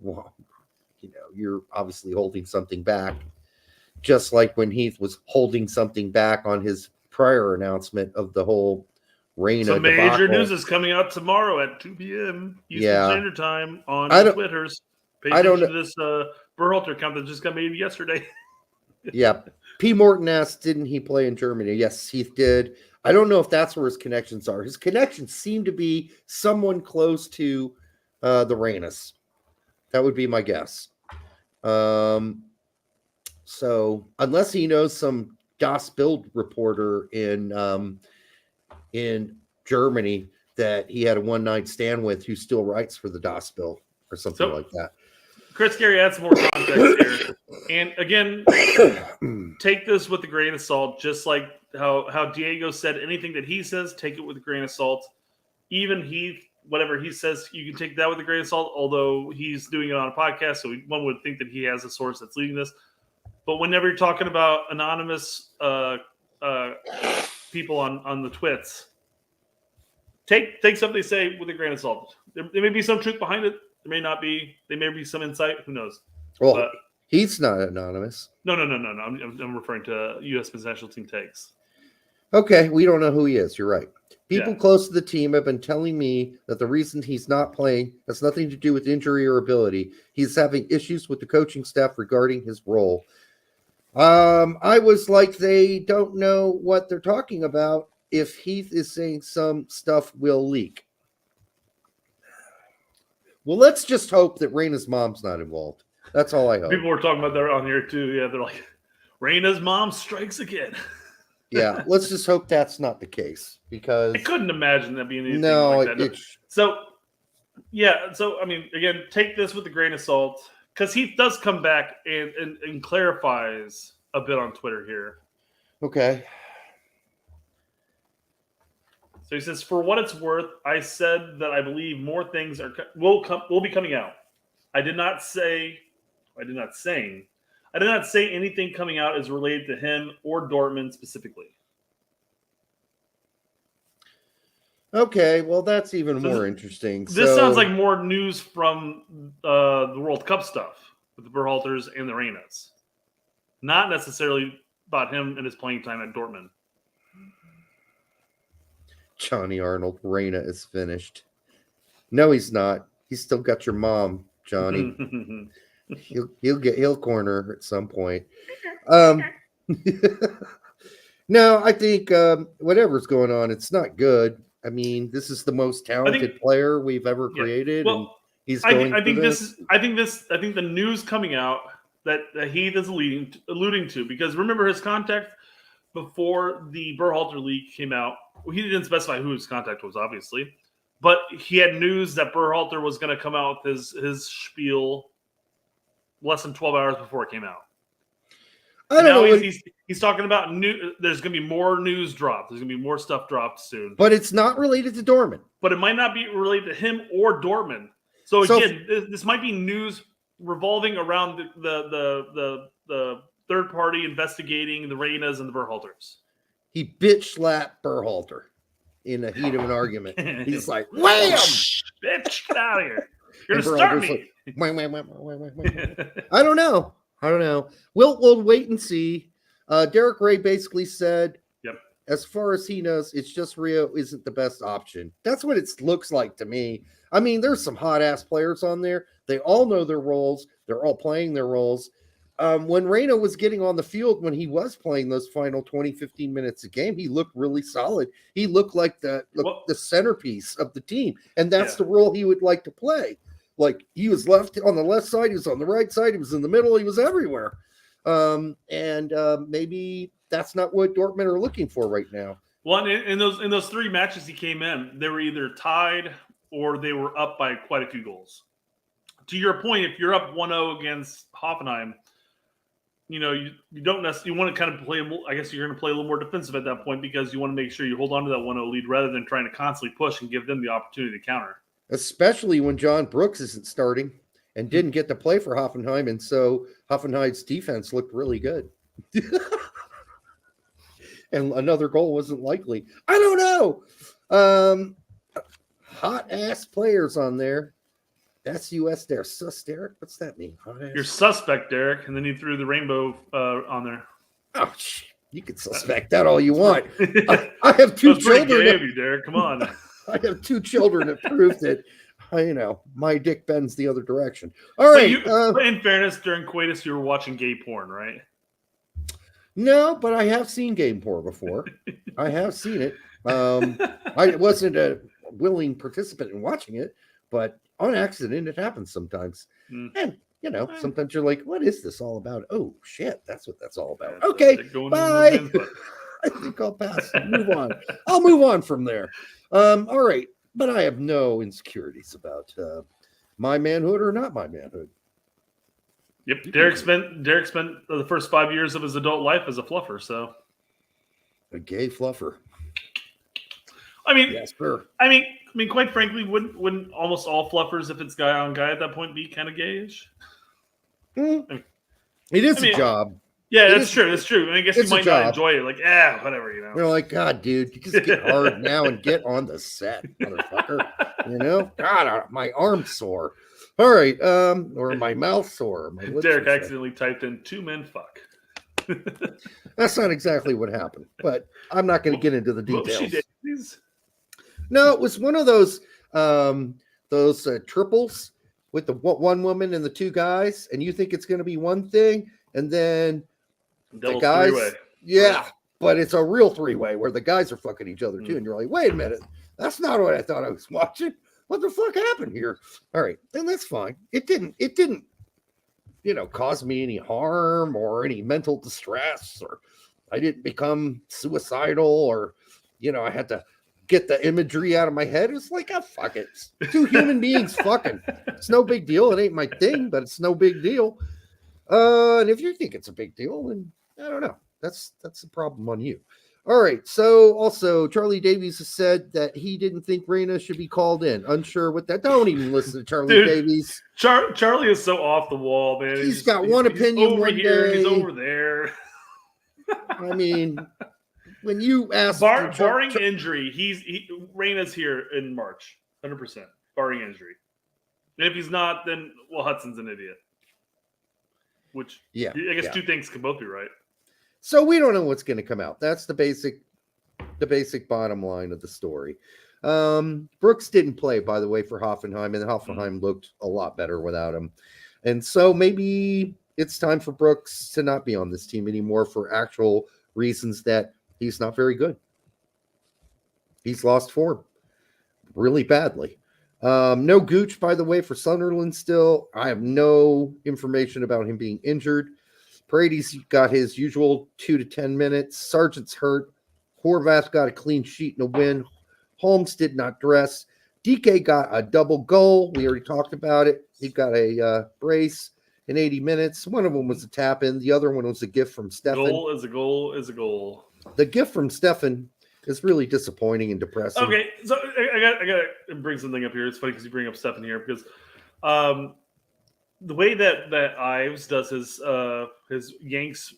obviously holding something back. Just like when Heath was holding something back on his prior announcement of the whole Reyna Some major debacle. news is coming out tomorrow at 2 p.m. Eastern Standard Time on Twitters. Pay attention to this Berhalter account that just got made yesterday. Yeah. P. Morton asked, didn't he play in Germany? Yes, Heath did. I don't know if that's where his connections are. His connections seem to be someone close to the Reynas. That would be my guess. So unless he knows some Das Bild reporter in Germany that he had a one-night stand with who still writes for the Das Bild or something like that. Chris Gary adds more context here. And again, take this with a grain of salt, just like how Diego said anything that he says, take it with a grain of salt. Even Heath, whatever he says, you can take that with a grain of salt, although he's doing it on a podcast, so one would think that he has a source that's leading this. But whenever you're talking about anonymous people on the twits, take something they say with a grain of salt. There may be some truth behind it. There may not be. There may be some insight. Who knows? Well, he's not anonymous. No. I'm referring to U.S. national team takes. Okay, we don't know who he is. You're right. People close to the team have been telling me that the reason he's not playing has nothing to do with injury or ability. He's having issues with the coaching staff regarding his role. I was like, they don't know what they're talking about if Heath is saying some stuff will leak. Well, let's just hope that Reyna's mom's not involved. That's all I hope. People were talking about that on here too. Yeah, they're like, Reyna's mom strikes again. Yeah, let's just hope that's not the case because I couldn't imagine that being anything no, like that. So, yeah. So, I mean, again, take this with a grain of salt because he does come back and clarifies a bit on Twitter here. Okay. So he says, "For what it's worth, I said that I believe more things will be coming out. I did not say anything coming out is related to him or Dortmund specifically." Okay, well, that's even more interesting. This sounds like more news from the World Cup stuff with the Berhalters and the Reynas. Not necessarily about him and his playing time at Dortmund. Johnny Arnold, Reyna is finished. No, he's not. He's still got your mom, Johnny. he'll corner her at some point. No, I think whatever's going on, it's not good. I mean, this is the most talented player we've ever created, and he's going. I think the news coming out that Heath is alluding to, because remember his contact before the Berhalter leak came out. Well, he didn't specify who his contact was, obviously, but he had news that Berhalter was going to come out with his spiel less than 12 hours before it came out. I don't know. He's talking about there's going to be more news dropped. There's going to be more stuff dropped soon. But it's not related to Dortmund. But it might not be related to him or Dortmund. So again, this might be news revolving around the third party investigating the Reynas and the Berhalters. He bitch slapped Berhalter in the heat of an argument. He's like, wham! Bitch, get out of here. You're going to start me. Like, I don't know. We'll wait and see. Derek Ray basically said, "Yep. As far as he knows, it's just Rio isn't the best option." That's what it looks like to me. I mean, there's some hot ass players on there. They all know their roles. They're all playing their roles. When Reyna was getting on the field, when he was playing those final 20, 15 minutes a game, he looked really solid. He looked like the centerpiece of the team, and that's the role he would like to play. Like, he was on the left side, he was on the right side, he was in the middle, he was everywhere. Maybe that's not what Dortmund are looking for right now. Well, in those three matches he came in, they were either tied or they were up by quite a few goals. To your point, if you're up 1-0 against Hoffenheim, you don't necessarily, you want to kind of play, I guess you're going to play a little more defensive at that point because you want to make sure you hold on to that 1-0 lead rather than trying to constantly push and give them the opportunity to counter. Especially when John Brooks isn't starting and didn't get to play for Hoffenheim, and so Hoffenheim's defense looked really good. And another goal wasn't likely. I don't know. Hot ass players on there. That's US there. Sus, Derek? What's that mean? You're suspect, Derek, and then you threw the rainbow on there. Oh, you can suspect that all you want. I have two children. Derek, come on. I have two children that prove that, my dick bends the other direction. All right. But in fairness, during coitus, you were watching gay porn, right? No, but I have seen gay porn before. I have seen it. I wasn't a willing participant in watching it, but on accident, it happens sometimes. And, sometimes you're like, what is this all about? Oh, shit, that's what that's all about. Okay, bye. I think I'll pass and move on. I'll move on from there. All right. But I have no insecurities about my manhood or not my manhood. Yep. Derek spent the first 5 years of his adult life as a fluffer, so. A gay fluffer. I mean, yes, sir. I mean, quite frankly, wouldn't almost all fluffers, if it's guy on guy at that point, be kind of gayish? It is a job. Yeah, that's true. That's true. I guess you might not enjoy it. Like, whatever, You're like, God, dude, you just get hard now and get on the set, motherfucker. God, my arm's sore. All right, or my mouth sore. My lips Derek accidentally typed in 2 men fuck. That's not exactly what happened, but I'm not going to get into the details. No, it was one of those triples with the one woman and the 2 guys, and you think it's going to be one thing, and then Double the guys, three-way. but it's a real 3-way where the guys are fucking each other too, and you're like, wait a minute, that's not what I thought I was watching. What the fuck happened here? All right, and that's fine. It didn't, cause me any harm or any mental distress or I didn't become suicidal or, I had to get the imagery out of my head. It's like, fuck it. It's two human beings fucking. It's no big deal. It ain't my thing, but it's no big deal. And if you think it's a big deal, then I don't know. That's the problem on you. All right. So also Charlie Davies has said that he didn't think Reyna should be called in. Unsure with that. Don't even listen to Charlie Davies. Charlie is so off the wall, man. He's got one opinion over one here, day. he's over there. I mean, when you ask barring injury, Reyna's here in March, 100%, barring injury. And if he's not, then Hudson's an idiot. Which I guess two things can both be right. So we don't know what's going to come out. That's the basic bottom line of the story. Brooks didn't play, by the way, for Hoffenheim, and Hoffenheim looked a lot better without him. And so maybe it's time for Brooks to not be on this team anymore for actual reasons that he's not very good. He's lost form really badly. No Gooch, by the way, for Sunderland still. I have no information about him being injured. Paredes got his usual 2 to 10 minutes. Sargent's hurt. Horvath got a clean sheet and a win. Holmes did not dress. Dike got a double goal. We already talked about it. He got a brace in 80 minutes. One of them was a tap-in. The other one was a gift from Stefan. Goal is a goal is a goal. The gift from Stefan is really disappointing and depressing. Okay, so I got to bring something up here. It's funny because you bring up Stefan here because the way that Ives does his Yanks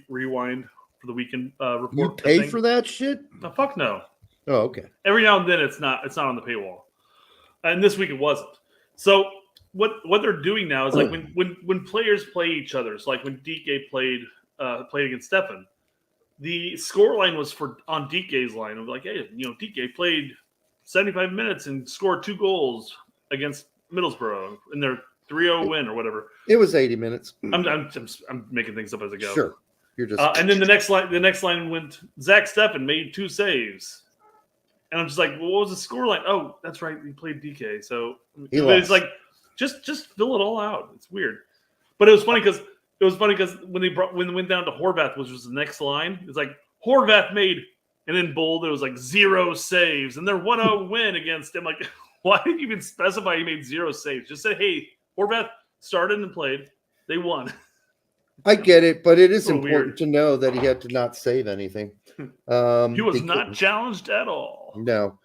rewind for the weekend report. You pay for that shit? No, fuck no. Oh, okay. Every now and then it's not on the paywall, and this week it wasn't. So what they're doing now is like when players play each other. So like when Dike played against Stefan, the scoreline was on Dike's line. It was like, hey, Dike played 75 minutes and scored 2 goals against Middlesbrough in their 3-0 win or whatever. It was 80 minutes. I'm making things up as I go. Sure. You're just and then the next line went Zach Stefan made 2 saves. And I'm just like, well, what was the score line? Oh, that's right. He played DK. So it's like just fill it all out. It's weird. But it was funny because when they went down to Horvath, which was the next line, it's like Horvath made, and then bold, it was like 0 saves, and their 1-0 win against him. Like, why didn't you even specify he made 0 saves? Just say, hey, Horvath started and played. They won. I get it, but it is important weird to know that he had to not save anything. He was not challenged at all. No.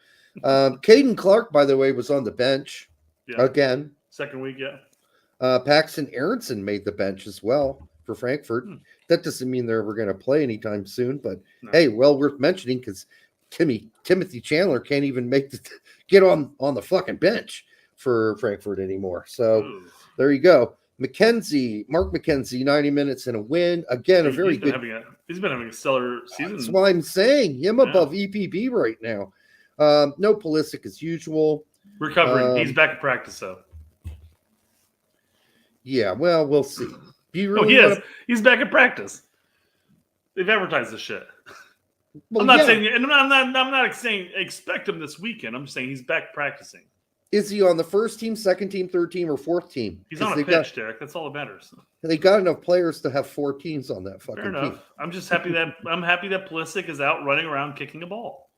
Caden Clark, by the way, was on the bench again. Second week, yeah. Paxton Aronson made the bench as well for Frankfurt. That doesn't mean they're ever going to play anytime soon, but hey, well worth mentioning because Timothy Chandler can't even get on the fucking bench for Frankfurt anymore. So there you go. Mark McKenzie, 90 minutes and a win. Again, he's been having a stellar season. That's why I'm saying him above EPB right now. No Pulisic as usual. Recovering. He's back at practice, though. Yeah, well, we'll see. He's back at practice. They've advertised this shit. Well, I'm not saying expect him this weekend. I'm just saying he's back practicing. Is he on the first team, second team, third team, or fourth team? He's on a pitch, Derek. That's all that matters. They got enough players to have 4 teams on that fucking team. Fair enough. I'm just happy that Pulisic is out running around kicking a ball.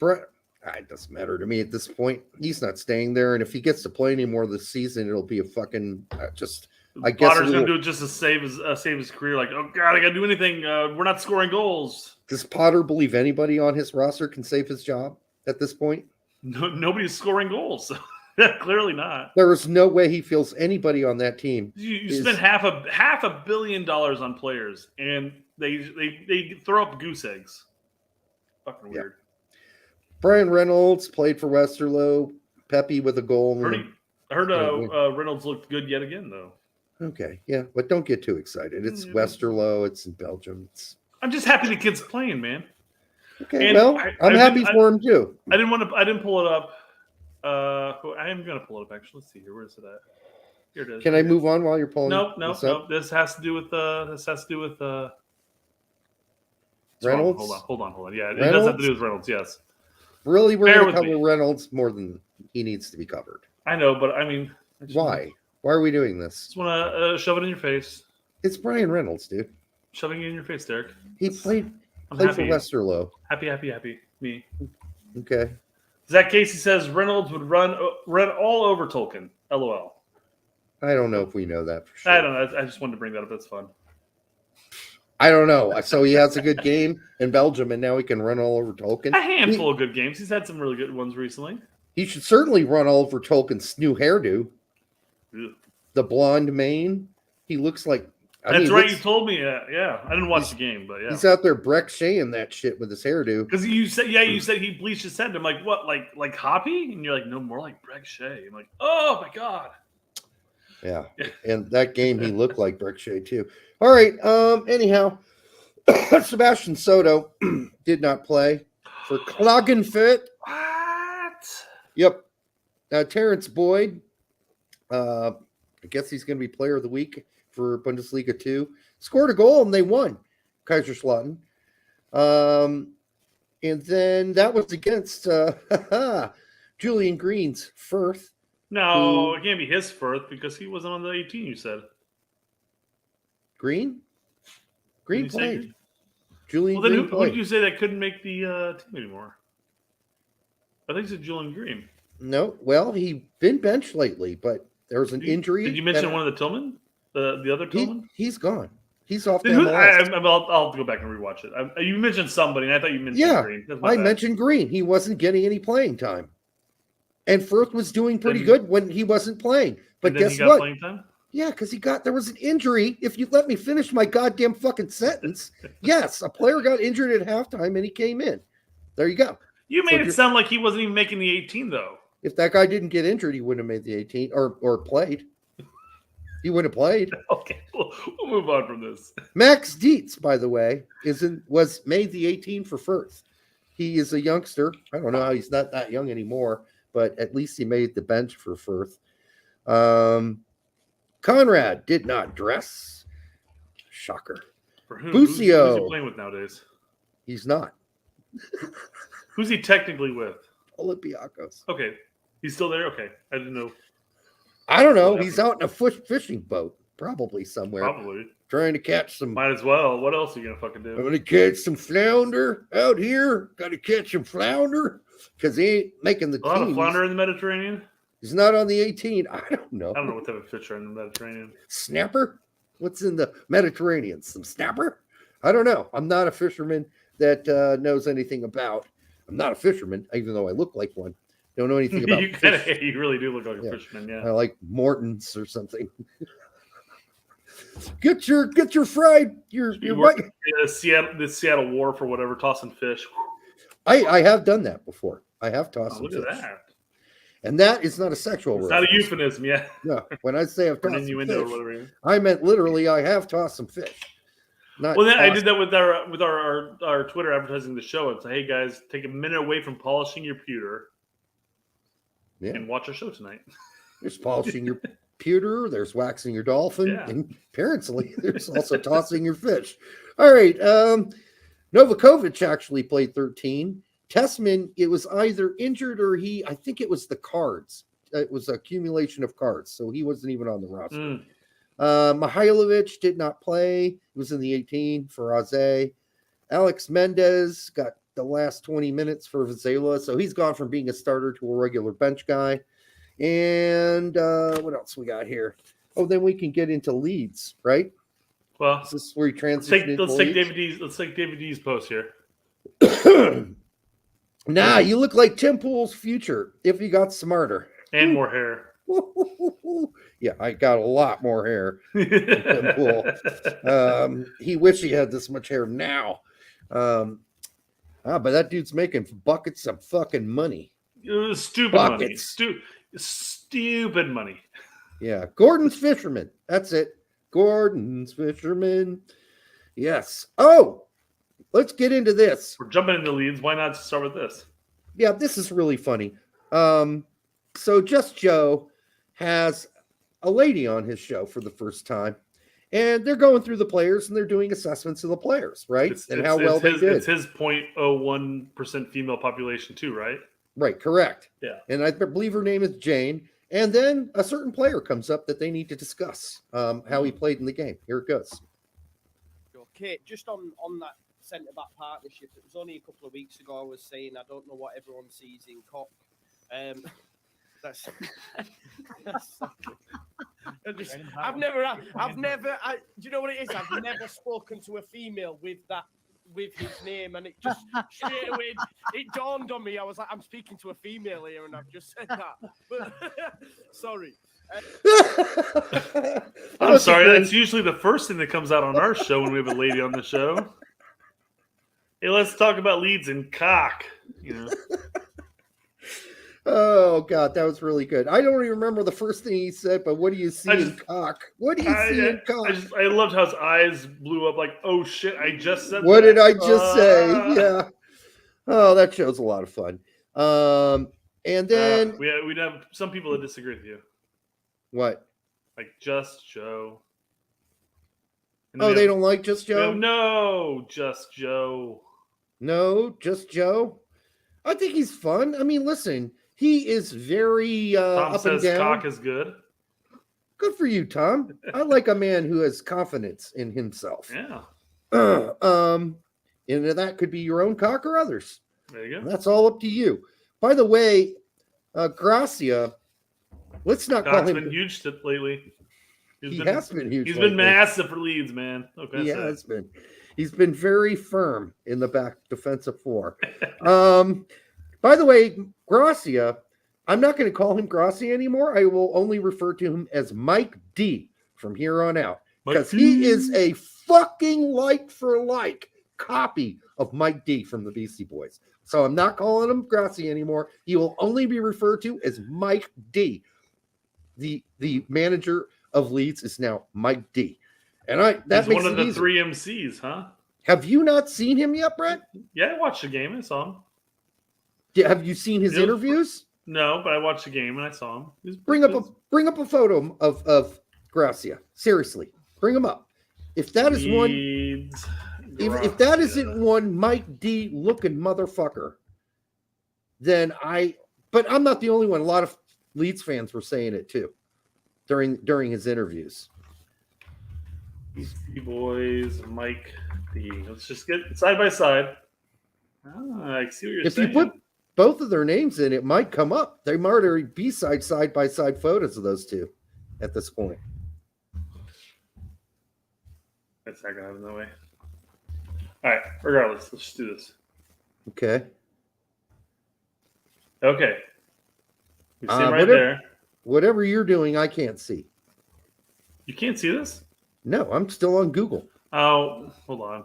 It doesn't matter to me at this point. He's not staying there, and if he gets to play anymore this season, it'll be a fucking I guess Potter's going to do it just to save his career. Like, oh god, I got to do anything. We're not scoring goals. Does Potter believe anybody on his roster can save his job at this point? No, nobody's scoring goals. Clearly not. There is no way he feels anybody on that team. You spend half a billion dollars on players, and they throw up goose eggs. Fucking weird. Brian Reynolds played for Westerlo. Pepi with a goal. I heard Reynolds looked good yet again, though. Okay, yeah, but don't get too excited. It's Westerlo. It's in Belgium. I'm just happy the kid's playing, man. Okay, and I'm happy for him too. I didn't pull it up. I am gonna pull it up actually. Let's see here. Where is it at? Here it is. Can I move on while you're pulling? No. This has to do with Reynolds. Hold on. Yeah, it does have to do with Reynolds. Yes. Really, we're going to cover Reynolds more than he needs to be covered. I know, but I mean, why? Why are we doing this? Just want to shove it in your face. It's Brian Reynolds, dude. shoving it in your face, Derek. He played I'm for happy. Westerlo. Happy. Me. Okay. Zach Casey says Reynolds would run all over Tolkien. LOL. I don't know if we know that for sure. I don't know. I just wanted to bring that up. That's fun. I don't know. So he has a good game in Belgium, and now he can run all over Tolkien. A handful of good games. He's had some really good ones recently. He should certainly run all over Tolkien's new hairdo. Ugh. The blonde mane. He looks like. That's right. You told me. Yeah. I didn't watch the game, but yeah. He's out there Breck Shea-ing that shit with his hairdo. Because you said he bleached his head. I'm like, what? Like Hoppy? And you're like, no, more like Breck Shea. I'm like, oh my god. Yeah. And that game, he looked like Breck Shea too. All right. Anyhow, Sebastian Soto did not play for Klagenfurt. What? Yep. Terrence Boyd. I guess he's going to be Player of the Week for Bundesliga 2. Scored a goal and they won. Kaiserslautern. And then that was against Julian Green's Firth. No, it can't be his Firth because he wasn't on the 18. You said Green Did you say played. Green? Julian Well, then Green who played. did you say that couldn't make the team anymore? I think you said Julian Green. No, well, he's been benched lately, but there was an injury. Did you mention one of the Tillman? The other Tillman? He's gone. He's off the Then MLS. I'll have to go back and rewatch it. You mentioned somebody, and I thought you mentioned Green. That's my I bad. mentioned Green. He wasn't getting any playing time. And Firth was doing pretty good when he wasn't playing. But And then guess he got what? playing time? Yeah, because there was an injury. If you let me finish my goddamn fucking sentence. Yes, a player got injured at halftime and he came in. There you go. You So made it sound like he wasn't even making the 18, though. If that guy didn't get injured, he wouldn't have made the 18 or played. He wouldn't have played. Okay, we'll move on from this. Max Dietz, by the way, was made the 18 for Firth. He is a youngster. I don't know how he's not that young anymore, but at least he made the bench for Firth. Conrad did not dress. Shocker. For who? Busio. Who's he playing with nowadays? He's not. Who's he technically with? Olympiacos. Okay, he's still there. Okay, I didn't know. I don't know. He's out in a fishing boat, probably somewhere, Probably. trying to catch some. Might as well. What else are you gonna fucking I'm do? gonna catch some flounder out here. Got to catch some flounder because he ain't making the A lot of team. flounder in the Mediterranean. He's not on the 18. I don't know. I don't know what type of fish are in the Mediterranean. Snapper? What's in the Mediterranean? Some snapper? I don't know. I'm not a fisherman that knows anything about. I'm not a fisherman, even though I look like one. Don't know anything about fish. You really do look like a fisherman. Yeah. I like Morton's or something. Get your fried your work the Seattle Wharf or whatever, tossing fish. I have done that before. I have tossed some Look fish. at that. And that is not a sexual It's not a reference. euphemism, yeah. No, when I say I've Or tossed an some innuendo or fish, whatever. I meant literally I have tossed some fish. Not Well, then I tossed- did that with our Twitter advertising the show. It's like, hey guys, take a minute away from polishing your pewter Yeah. and watch our show tonight. There's polishing your pewter, there's waxing your dolphin, Yeah. and apparently there's also tossing your fish. All right. Novakovic actually played 13. Tessman, it was either injured or I think it was the cards. It was accumulation of cards, so he wasn't even on the roster. Mihailovic did not play. He was in the 18 for Aze. Alex Mendez got the last 20 minutes for Vizela, so he's gone from being a starter to a regular bench guy. And what else we got here? Oh, then we can get into Leeds, right? Well, Is this where he transitioned? let's take David D's post here. Nah, you look like Tim Pool's future if he got smarter. And more hair. Yeah, I got a lot more hair. Tim Pool. He wish he had this much hair now. But that dude's making buckets of fucking money. Stupid Buckets. money. Stupid money. Yeah, Gordon's Fisherman. That's it. Gordon's Fisherman. Yes. Oh, let's get into this. We're jumping into Leeds. Why not start with this? Yeah, this is really funny. So Just Joe has a lady on his show for the first time, and they're going through the players and they're doing assessments of the players, right? How well they did. It's his 0.01% female population too, right? Right, correct. Yeah. And I believe her name is Jane. And then a certain player comes up that they need to discuss how he played in the game. Here it goes. Kate, just on that centre back partnership, it was only a couple of weeks ago I was saying I don't know what everyone sees in Cock. That's I've never. Do you know what it is? I've never spoken to a female with his name, and it just straight away it dawned on me. I was like, I'm speaking to a female here, and I've just said that. But sorry. I'm sorry. That's usually the first thing that comes out on our show when we have a lady on the show. Hey, let's talk about Leeds and cock. You know. Oh God, that was really good. I don't even remember the first thing he said, but what do you see in cock? What do you see in cock? I loved how his eyes blew up. Like, oh shit! I just said. What did I just say? Yeah. Oh, that show's a lot of fun. And then we'd have some people that disagree with you. What? Like Just Joe. Oh, they don't like Just Joe? No, Just Joe. No, Just Joe. I think he's fun. I mean, listen, he is very Tom up says and down. cock is good. Good for you, Tom. I like a man who has confidence in himself. Yeah. And that could be your own cock or others. There you go. That's all up to you. By the way, Gracia, let's not call him. Been huge lately. He has been huge. He's lately. been massive for Leeds, man. Okay, he has been. He's been very firm in the back defensive four. By the way, Gracia, I'm not going to call him Gracia anymore. I will only refer to him as Mike D from here on out because he is a fucking like for like copy of Mike D from the Beastie Boys. So I'm not calling him Gracia anymore. He will only be referred to as Mike D. The manager of Leeds is now Mike D. And that He's makes one of it the easy. 3 MCs, huh? Have you not seen him yet, Brett? Yeah, I watched the game. I saw him. Have you seen his interviews? No, but I watched the game and I saw him. Bring up a photo of Gracia. Seriously, bring him up. If that is one, if that isn't one Mike D looking motherfucker, then But I'm not the only one. A lot of Leeds fans were saying it too during his interviews. Beastie Boys, Mike D. Let's just get side by side. I see what you're If saying. you put both of their names in, it might come up. They might already be side by side photos of those two at this point. That's not gonna happen that way. All right. Regardless, let's just do this. Okay. Okay. You see him right there. Whatever you're doing, I can't see. You can't see this? No, I'm still on Google. Oh, hold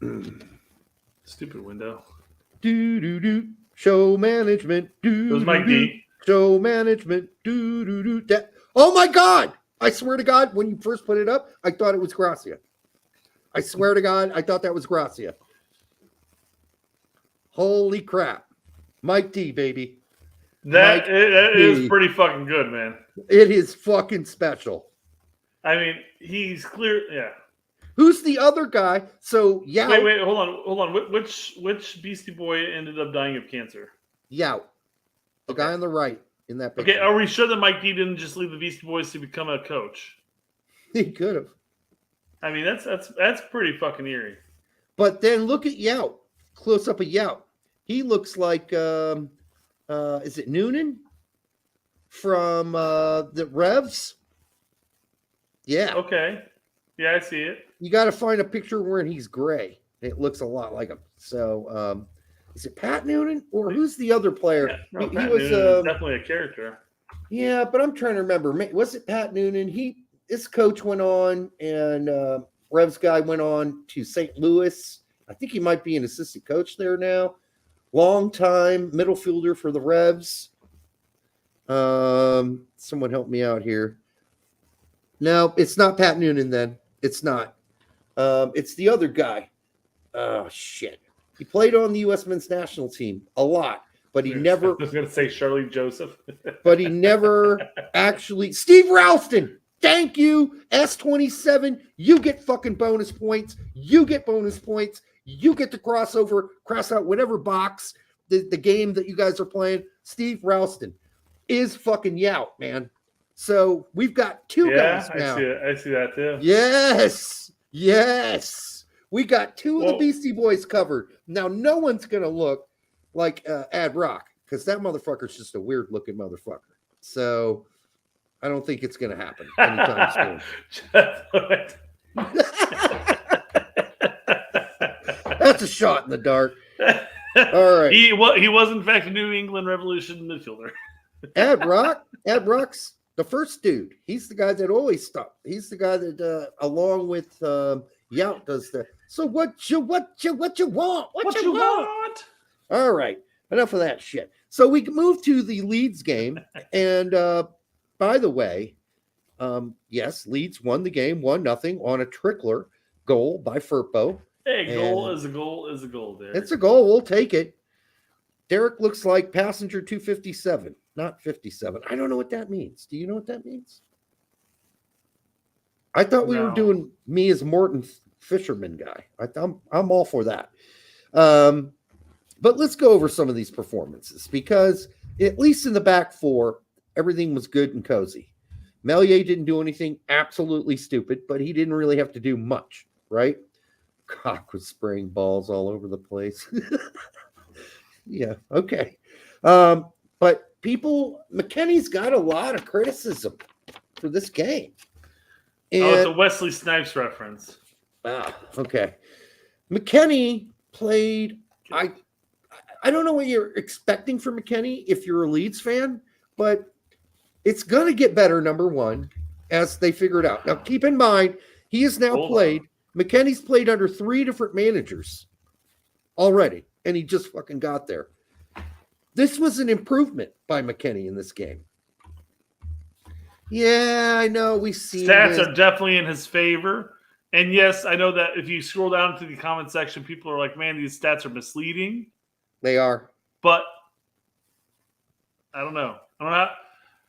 on. Stupid window. Do. Show management. Do. It was Mike D. Show management. Do. Oh my God! I swear to God, when you first put it up, I thought it was Gracia. I swear to God, I thought that was Gracia. Holy crap. Mike D, baby. That is pretty fucking good, man. It is fucking special. I mean, he's clear. Yeah. Who's the other guy? So, yeah. Wait, hold on. Which Beastie Boy ended up dying of cancer? Yout. The guy on the right in that picture. Okay, are we sure that Mike D didn't just leave the Beastie Boys to become a coach? He could have. I mean, that's pretty fucking eerie. But then look at Yout. Close up of Yout. He looks like is it Noonan from the Revs? Yeah. Okay. Yeah, I see it. You got to find a picture where he's gray. It looks a lot like him. So, is it Pat Noonan or who's the other player? Yeah, no, he Pat was Noonan is definitely a character. Yeah, but I'm trying to remember. Was it Pat Noonan? His coach went on, and Revs guy went on to St. Louis. I think he might be an assistant coach there now. Long time middle fielder for the Revs. Someone help me out here. No, it's not Pat Noonan then. It's not. It's the other guy. Oh, shit. He played on the U.S. men's national team a lot, but he never. I was going to say Charlie Joseph. But he never actually. Steve Ralston. Thank you, S27. You get fucking bonus points. You get bonus points. You get to cross out whatever box the game that you guys are playing. Steve Ralston is fucking Yout, man. So we've got two guys now. I see that too. Yes. Yes. We got two of the Beastie Boys covered. Now, no one's going to look like Ad Rock because that motherfucker's just a weird looking motherfucker. So I don't think it's going to happen anytime soon. That's a shot in the dark. All right. He was in fact a New England Revolution midfielder. Ad Rock's the first dude. He's the guy that always stopped. He's the guy that, along with Yout, does the. So what you want? What you want? All right, enough of that shit. So we move to the Leeds game, and by the way, yes, Leeds won the game 1-0 on a trickler goal by Firpo. Hey, goal is a goal is a goal, Derek. It's a goal. We'll take it. Derek looks like passenger 257, not 57. I don't know what that means. Do you know what that means? I thought we were doing me as Morton Fisherman guy. I'm all for that. But let's go over some of these performances because at least in the back four, everything was good and cozy. Melier didn't do anything absolutely stupid, but he didn't really have to do much, right? Cock was spraying balls all over the place. Yeah, okay. But McKennie's got a lot of criticism for this game. And, it's a Wesley Snipes reference. Okay. McKennie played. I don't know what you're expecting from McKennie if you're a Leeds fan, but it's going to get better, number one, as they figure it out. Now, keep in mind, he has now McKennie's played under 3 different managers already, and he just fucking got there. This was an improvement by McKennie in this game. Yeah, I know. We see stats are definitely in his favor. And yes, I know that if you scroll down to the comment section, people are like, man, these stats are misleading. They are. But I don't know.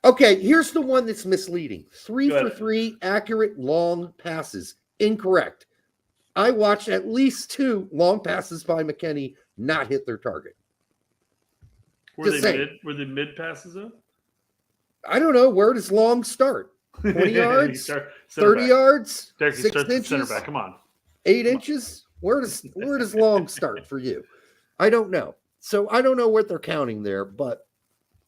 Okay, here's the one that's misleading. 3 for 3 accurate long passes. Incorrect. I watched at least 2 long passes by McKennie not hit their target. Were they mid passes though? I don't know. Where does long start? 20 yards? 30 yards? Derek, 6 inches? Center back. Come on. 8 inches? Where does long start for you? I don't know. So I don't know what they're counting there, but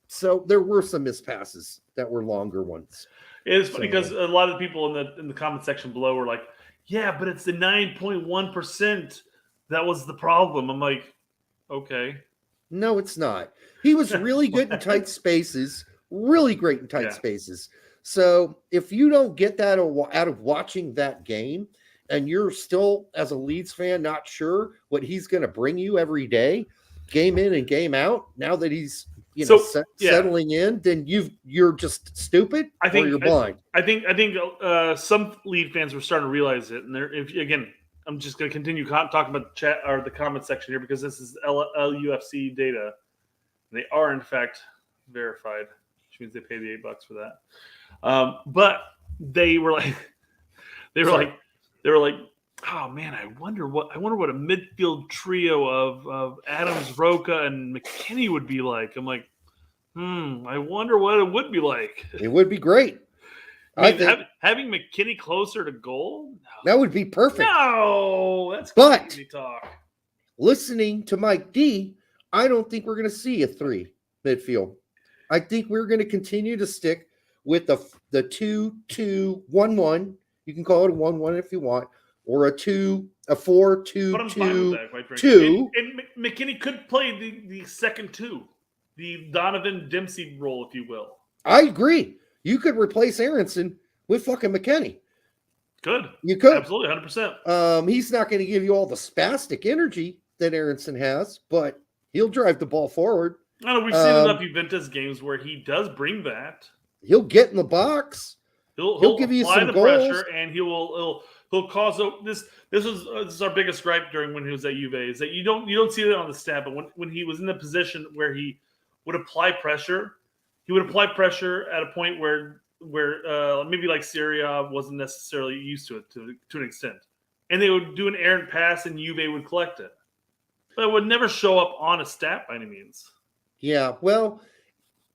so there were some missed passes that were longer ones. It's funny because a lot of people in the comment section below were like, yeah, but it's the 9.1% that was the problem. I'm like, okay. No, it's not. He was really good in tight spaces, really great in tight spaces. So if you don't get that out of watching that game and you're still, as a Leeds fan, not sure what he's going to bring you every day, game in and game out, now that he's settling in, then you're just stupid. Or you're blind. I think some Leeds fans were starting to realize it, and I'm just going to continue talking about the chat or the comment section here because this is LUFC data. They are in fact verified, which means they pay the $8 for that. But they were like, oh man, I wonder what a midfield trio of Adams, Roca, and McKennie would be like. I'm like, I wonder what it would be like. It would be great. I think having McKennie closer to goal, that would be perfect. No, that's crazy talk. Listening to Mike D, I don't think we're going to see a 3 midfield. I think we're going to continue to stick with the 2-2-1-1. You can call it a 1-1 if you want, or a 4-2-2-2. But I'm fine with that, quite frankly. And McKennie could play the second 2, the Donovan Dempsey role, if you will. I agree. You could replace Aronson with fucking McKennie. Good. You could. Absolutely, 100%. He's not going to give you all the spastic energy that Aronson has, but he'll drive the ball forward. I know we've seen enough Juventus games where he does bring that. He'll get in the box. He'll give you apply some the goals. pressure, and he'll cause this. This is our biggest gripe during when he was at Juve is that you don't see it on the stat, but when he was in the position where he would apply pressure, he would apply pressure at a point where maybe like Syria wasn't necessarily used to it to an extent, and they would do an errant pass and Juve would collect it, but it would never show up on a stat by any means. Yeah, well,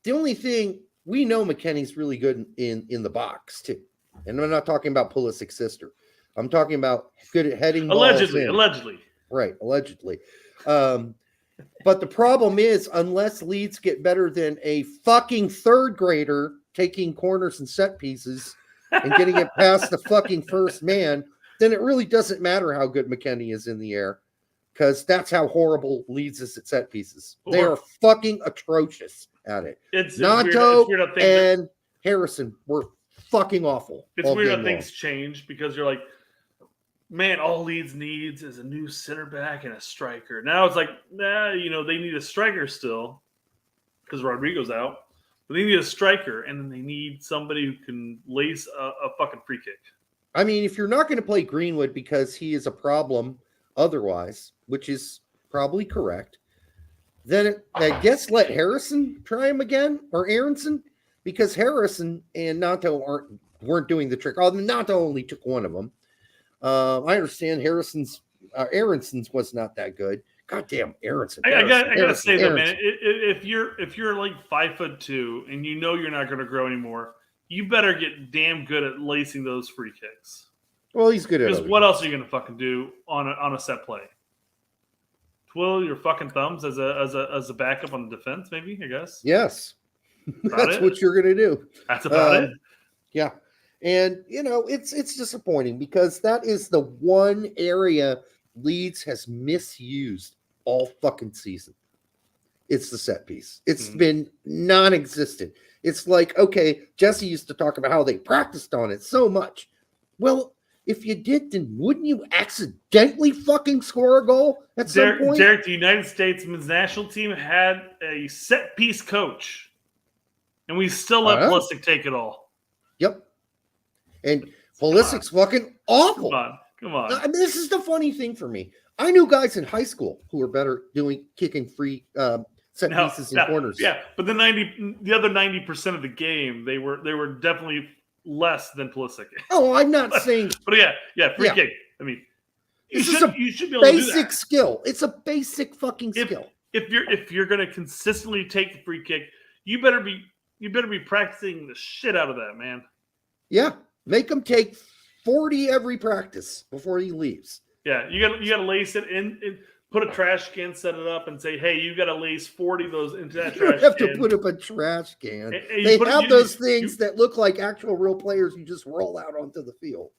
the only thing we know McKennie's really good in the box too, and I'm not talking about Pulisic's sister. I'm talking about good at heading Allegedly, balls in. allegedly. Right, allegedly. But the problem is, unless Leeds get better than a fucking third grader taking corners and set pieces and getting it past the fucking first man, then it really doesn't matter how good McKennie is in the air, because that's how horrible Leeds is at set pieces. They are fucking atrocious at it. It's Nanto weird how things and Harrison were fucking awful. It's weird how things change because you're like, man, all Leeds needs is a new center back and a striker. Now it's like, nah, they need a striker still because Rodrigo's out. But they need a striker, and then they need somebody who can lace a fucking free kick. I mean, if you're not going to play Greenwood because he is a problem otherwise, which is probably correct, then I guess let Harrison try him again, or Aronson, because Harrison and Nanto weren't doing the trick. Although Nanto only took one of them. I understand Aaronson's was not that good. Goddamn Aronson. I gotta say though, man, if you're like 5'2" and you're not going to grow anymore, you better get damn good at lacing those free kicks. Well, he's good at it. Because what else are you going to fucking do on a set play? Twiddle your fucking thumbs as a backup on the defense, maybe, I guess. Yes. That's what you're going to do. That's about it. Yeah. And, it's disappointing because that is the one area Leeds has misused all fucking season. It's the set piece. It's been non-existent. It's like, okay, Jesse used to talk about how they practiced on it so much. Well, if you did, then wouldn't you accidentally fucking score a goal at some point? Derek, the United States men's national team had a set piece coach, and we still let Pulisic take it all. Yep. And Pulisic's fucking awful. Come on. I mean, this is the funny thing for me. I knew guys in high school who were better kicking free set pieces and corners. Yeah, but the other 90% of the game, they were definitely less than Pulisic. Oh, I'm not saying. But free kick. I mean, you should be able to do that. Basic skill. It's a basic fucking skill. If you're going to consistently take the free kick, you better be practicing the shit out of that, man. Yeah, make him take 40 every practice before he leaves. Yeah, you got to lace it in, put a trash can, set it up, and say, hey, you got to lace 40 of those into that trash can. You have to put up a trash can. They have those things that look like actual real players you just roll out onto the field.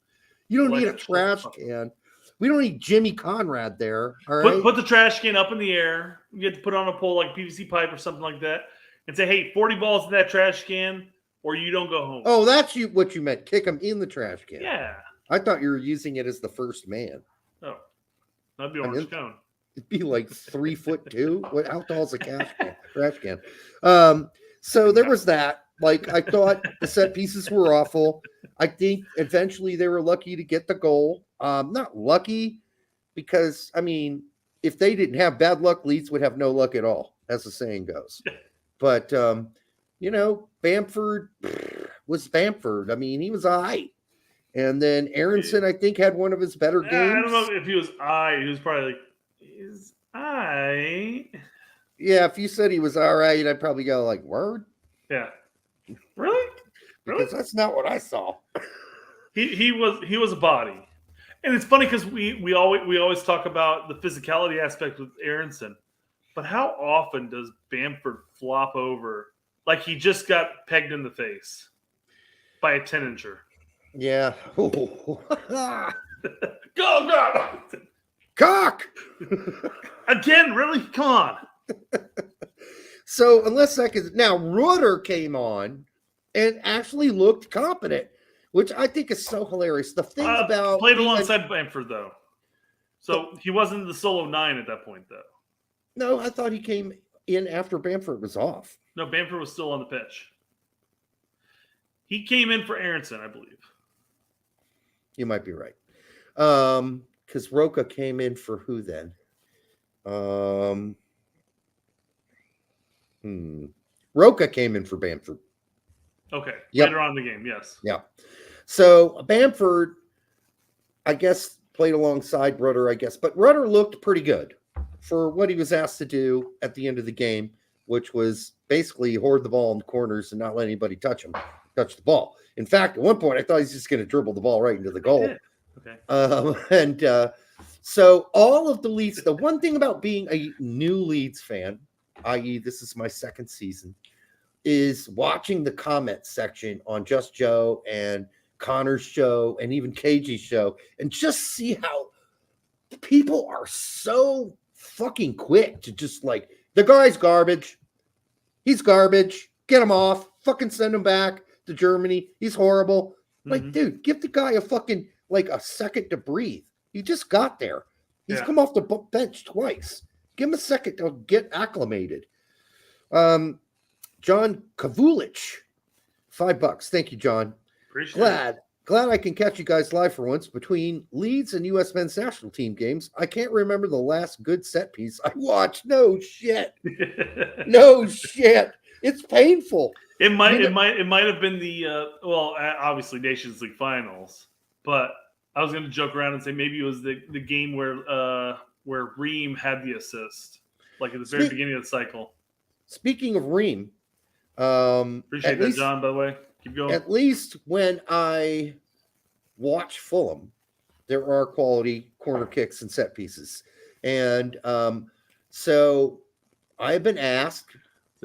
You don't need a trash can. We don't need Jimmy Conrad there. All right? Put the trash can up in the air. You have to put it on a pole like PVC pipe or something like that, and say, hey, 40 balls in that trash can, or you don't go home. Oh, that's what you meant. Kick them in the trash can. Yeah. I thought you were using it as the first man. Oh, that'd be orange cone. It'd be like 3'2". How tall is a trash can? So there was that. Like, I thought the set pieces were awful. I think eventually they were lucky to get the goal. Not lucky because, I mean, if they didn't have bad luck, Leeds would have no luck at all, as the saying goes. But, Bamford was Bamford. I mean, he was all right. And then Aronson, I think, had one of his better games. I don't know if he was He was probably like, is Yeah, if you said he was all right, I'd probably go like, word? Yeah. Really? Because that's not what I saw. He was a body. And it's funny because we always talk about the physicality aspect with Aronson. But how often does Bamford flop over like he just got pegged in the face by a 10-incher? Yeah. Go, God! Cock! Again, really? Come on. So, unless that is now, Rudder came on and actually looked competent, which I think is so hilarious. The thing about played alongside Bamford though, so he wasn't the solo 9 at that point though. No, I thought he came in after Bamford was off. No, Bamford was still on the pitch. He came in for Aronson, I believe. You might be right. Because Roca came in for who then? Roca came in for Bamford. Okay. Yep. Later on in the game, yes. Yeah. So Bamford, I guess, played alongside Rudder, I guess. But Rudder looked pretty good for what he was asked to do at the end of the game, which was basically hoard the ball in the corners and not let anybody touch the ball. In fact, at one point, I thought he was just going to dribble the ball right into the goal. Okay. So all of the Leeds, the one thing about being a new Leeds fan, i.e., this is my second season, is watching the comment section on Just Joe and Connor's show and even KG's show, and just see how people are so fucking quick to just like, the guy's garbage. He's garbage. Get him off. Fucking send him back to Germany. He's horrible. Like, dude, give the guy a fucking like a second to breathe. He just got there. He's come off the bench twice. Give him a second to get acclimated. John Kavulich, $5. Thank you, John. Appreciate it. Glad I can catch you guys live for once. Between Leeds and US men's national team games, I can't remember the last good set piece I watched. No shit. No shit. It's painful. It might have been the obviously Nations League finals, but I was going to joke around and say maybe it was the game where Ream had the assist, like at the very beginning of the cycle. Speaking of Ream, appreciate that, John. By the way, keep going. At least when I watch Fulham, there are quality corner kicks and set pieces, and so I've been asked.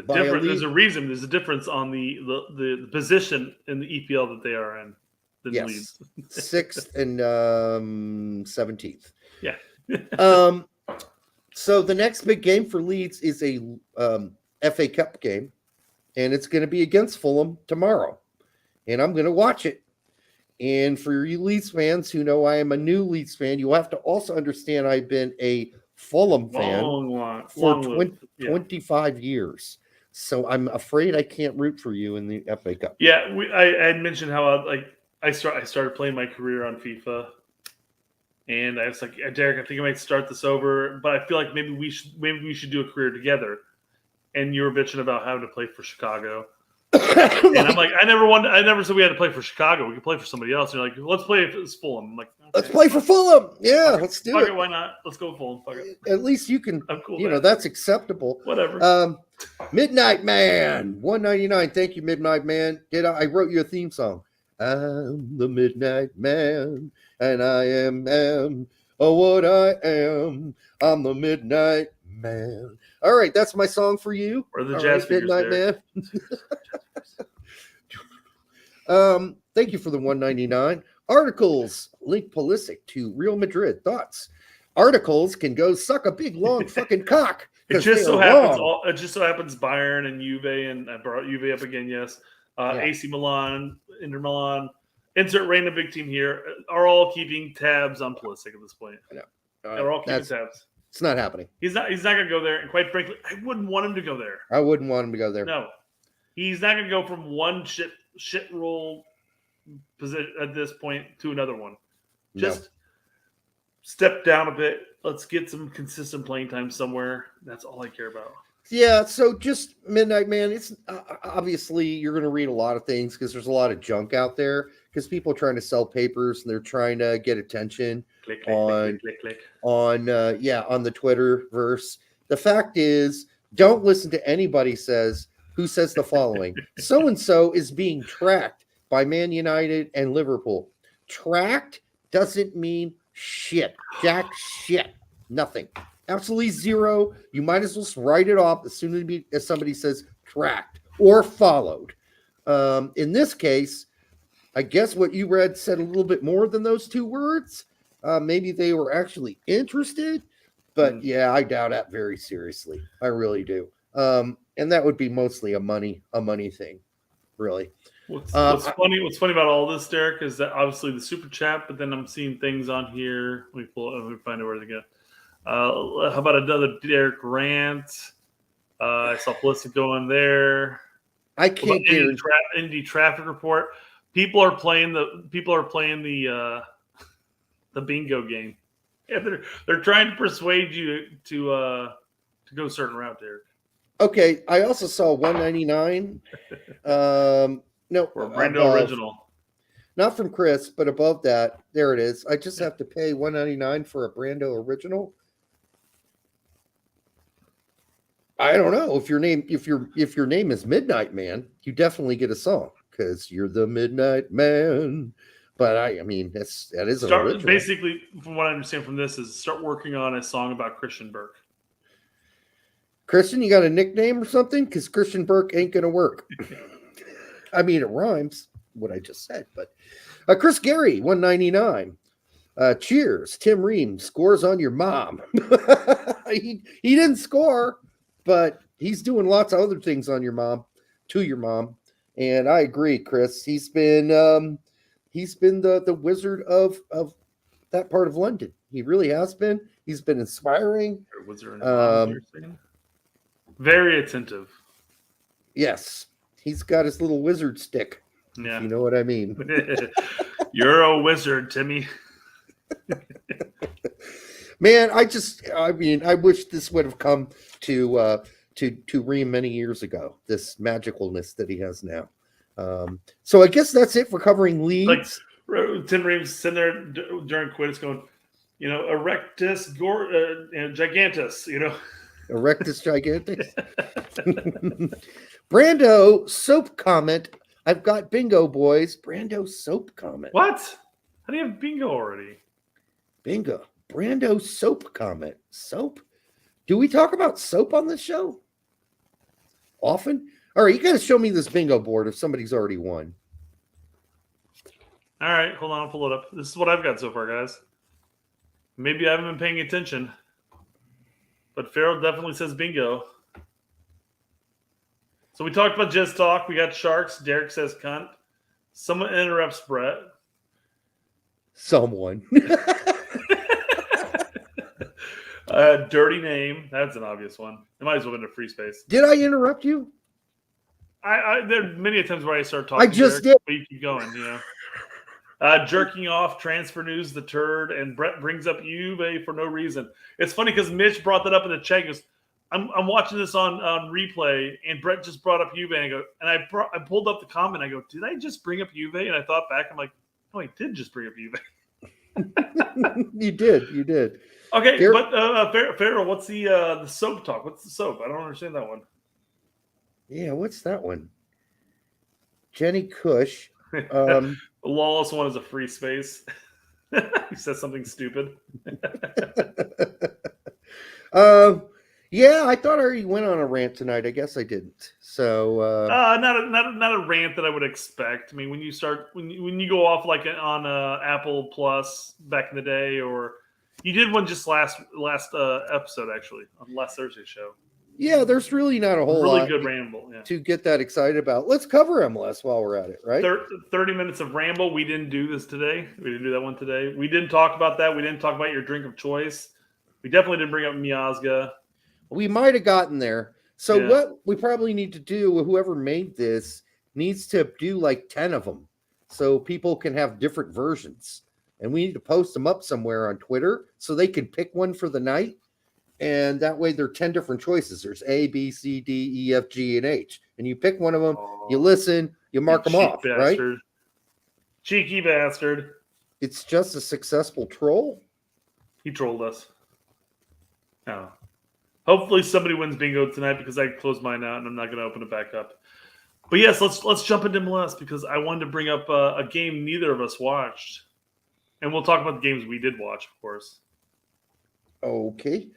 There's a reason. There's a difference on the position in the EPL that they are in. Yes, Leeds. 6th and 17th. Yeah. So the next big game for Leeds is a FA Cup game, and it's going to be against Fulham tomorrow, and I'm going to watch it. And for you Leeds fans who know I am a new Leeds fan, you'll have to also understand I've been a Fulham fan for 25 years. So I'm afraid I can't root for you in the FA Cup. Yeah, I had mentioned how I started playing my career on FIFA, and I was like, Derek, I think I might start this over, but I feel like maybe we should do a career together. And you were bitching about having to play for Chicago, and I'm like, I never said we had to play for Chicago. We could play for somebody else. And you're like, let's play for Fulham. I'm like, okay, let's play for Fulham. Yeah, let's do it. Why not? Let's go Fulham. Fuck it. At least you can. I'm cool. That's acceptable. Whatever. Midnight Man, $1.99. Thank you, Midnight Man. I wrote you a theme song. I'm the Midnight Man, and I am what I am. I'm the Midnight Man. All right, that's my song for you. Or the jazz figures, Midnight Man. Thank you for the $1.99. Articles link Pulisic to Real Madrid. Thoughts? Articles can go suck a big long fucking cock. It just so happens Bayern and Juve, and I brought Juve up again. Yes, AC Milan, Inter Milan, insert Reyna big team here, are all keeping tabs on Pulisic at this point. I know. They're all keeping tabs. It's not happening. He's not going to go there, and quite frankly, I wouldn't want him to go there. I wouldn't want him to go there. No, he's not going to go from one shit roll position at this point to another one. Just step down a bit. Let's get some consistent playing time somewhere. That's all I care about. Yeah, so just Midnight Man, it's obviously you're going to read a lot of things because there's a lot of junk out there because people are trying to sell papers and they're trying to get attention on the Twitterverse. The fact is, don't listen to anybody who says the following. So-and-so is being tracked by Man United and Liverpool. Tracked doesn't mean shit. Jack shit. Nothing. Absolutely zero. You might as well write it off as soon as somebody says tracked or followed. In this case, I guess what you read said a little bit more than those two words. Maybe they were actually interested, but yeah, I doubt that very seriously. I really do. And that would be mostly a money thing, really. What's funny about all this, Derek, is that obviously the super chat, but then I'm seeing things on here. Let me find out where to go. How about another Derek rant? I saw Pulisic going there. I can't get Indy traffic report. People are playing the bingo game. Yeah, they're trying to persuade you to go a certain route, Derek. Okay, I also saw $1.99. No, Brando original. Not from Chris, but above that, there it is. I just have to pay $1.99 for a Brando original. I don't know if your name is Midnight Man, you definitely get a song because you're the Midnight Man. But I mean, that is an Start, original. basically, from what I understand from this, is start working on a song about Christian Burke. Christian, you got a nickname or something? Because Christian Burke ain't gonna work. I mean, it rhymes what I just said, but Chris Gary, 199. Cheers, Tim Ream scores on your mom. he didn't score, but he's doing lots of other things on your mom, to your mom. And I agree, Chris. He's been the wizard of that part of London. He really has been. He's been inspiring. Wizard very attentive. Yes, he's got his little wizard stick. Yeah, You know what I mean. You're a wizard, Timmy. Man, I wish this would have come to Reem many years ago. This magicalness that he has now. So I guess that's it for covering Leeds. Like Tim Ream's sitting there during Quidditch going, erectus gigantus, Erectus gigantus. Brando soap comment. I've got bingo, boys. Brando soap comment. What? How do you have bingo already? Bingo. Brando soap comment. Soap? Do we talk about soap on this show? Often? All right, you got to show me this bingo board if somebody's already won. All right, hold on, I'll pull it up. This is what I've got so far, guys. Maybe I haven't been paying attention, but Farrell definitely says bingo. So we talked about Jizz Talk. We got Sharks. Derek says cunt. Someone interrupts Brett. Someone. Dirty name. That's an obvious one. It might as well have been a free space. Did I interrupt you? There are many times where I start talking. I just Derek, did. but you keep going, Jerking off, transfer news, the turd, and Brett brings up Juve for no reason. It's funny because Mitch brought that up in the chat. He goes, I'm watching this on replay, and Brett just brought up Juve, and I pulled up the comment. I go, did I just bring up Juve? And I thought back, I'm like, no, I did just bring up Juve. You did. Okay, but Farrell, what's the soap talk? What's the soap? I don't understand that one. Yeah, what's that one? Jenny Cush. The lawless one is a free space. He says something stupid. Yeah, I thought I already went on a rant tonight. I guess I didn't. So not a rant that I would expect. I mean, when you go off like on Apple Plus back in the day, or you did one just last episode actually on last Thursday's show. Yeah, there's really not a whole lot good ramble to get that excited about. Let's cover MLS while we're at it, right? 30 minutes of ramble. We didn't do this today. We didn't do that one today. We didn't talk about that. We didn't talk about your drink of choice. We definitely didn't bring up Miazga. We might have gotten there. So what we probably need to do, whoever made this, needs to do like 10 of them so people can have different versions. And we need to post them up somewhere on Twitter so they can pick one for the night. And that way there are 10 different choices. There's A, B, C, D, E, F, G, and H. And you pick one of them, you listen, you mark them off, right? Cheeky bastard. It's just a successful troll. He trolled us. Oh. Hopefully somebody wins bingo tonight because I closed mine out and I'm not going to open it back up. But yes, let's jump into MLS because I wanted to bring up a game neither of us watched. And we'll talk about the games we did watch, of course. Okay.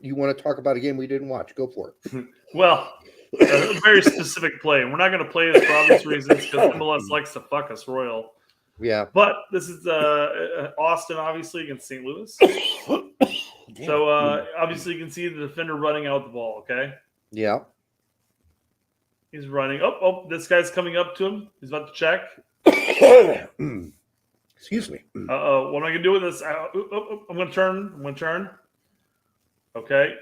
You want to talk about a game we didn't watch? Go for it. Well, a very specific play. And we're not going to play this for obvious reasons because MLS likes to fuck us royal. Yeah. But this is Austin, obviously, against St. Louis. So, obviously, you can see the defender running out the ball, okay? Yeah. He's running. Oh, this guy's coming up to him. He's about to check. Excuse me. Uh-oh. What am I going to do with this? I'm going to turn. I'm going to turn. Okay.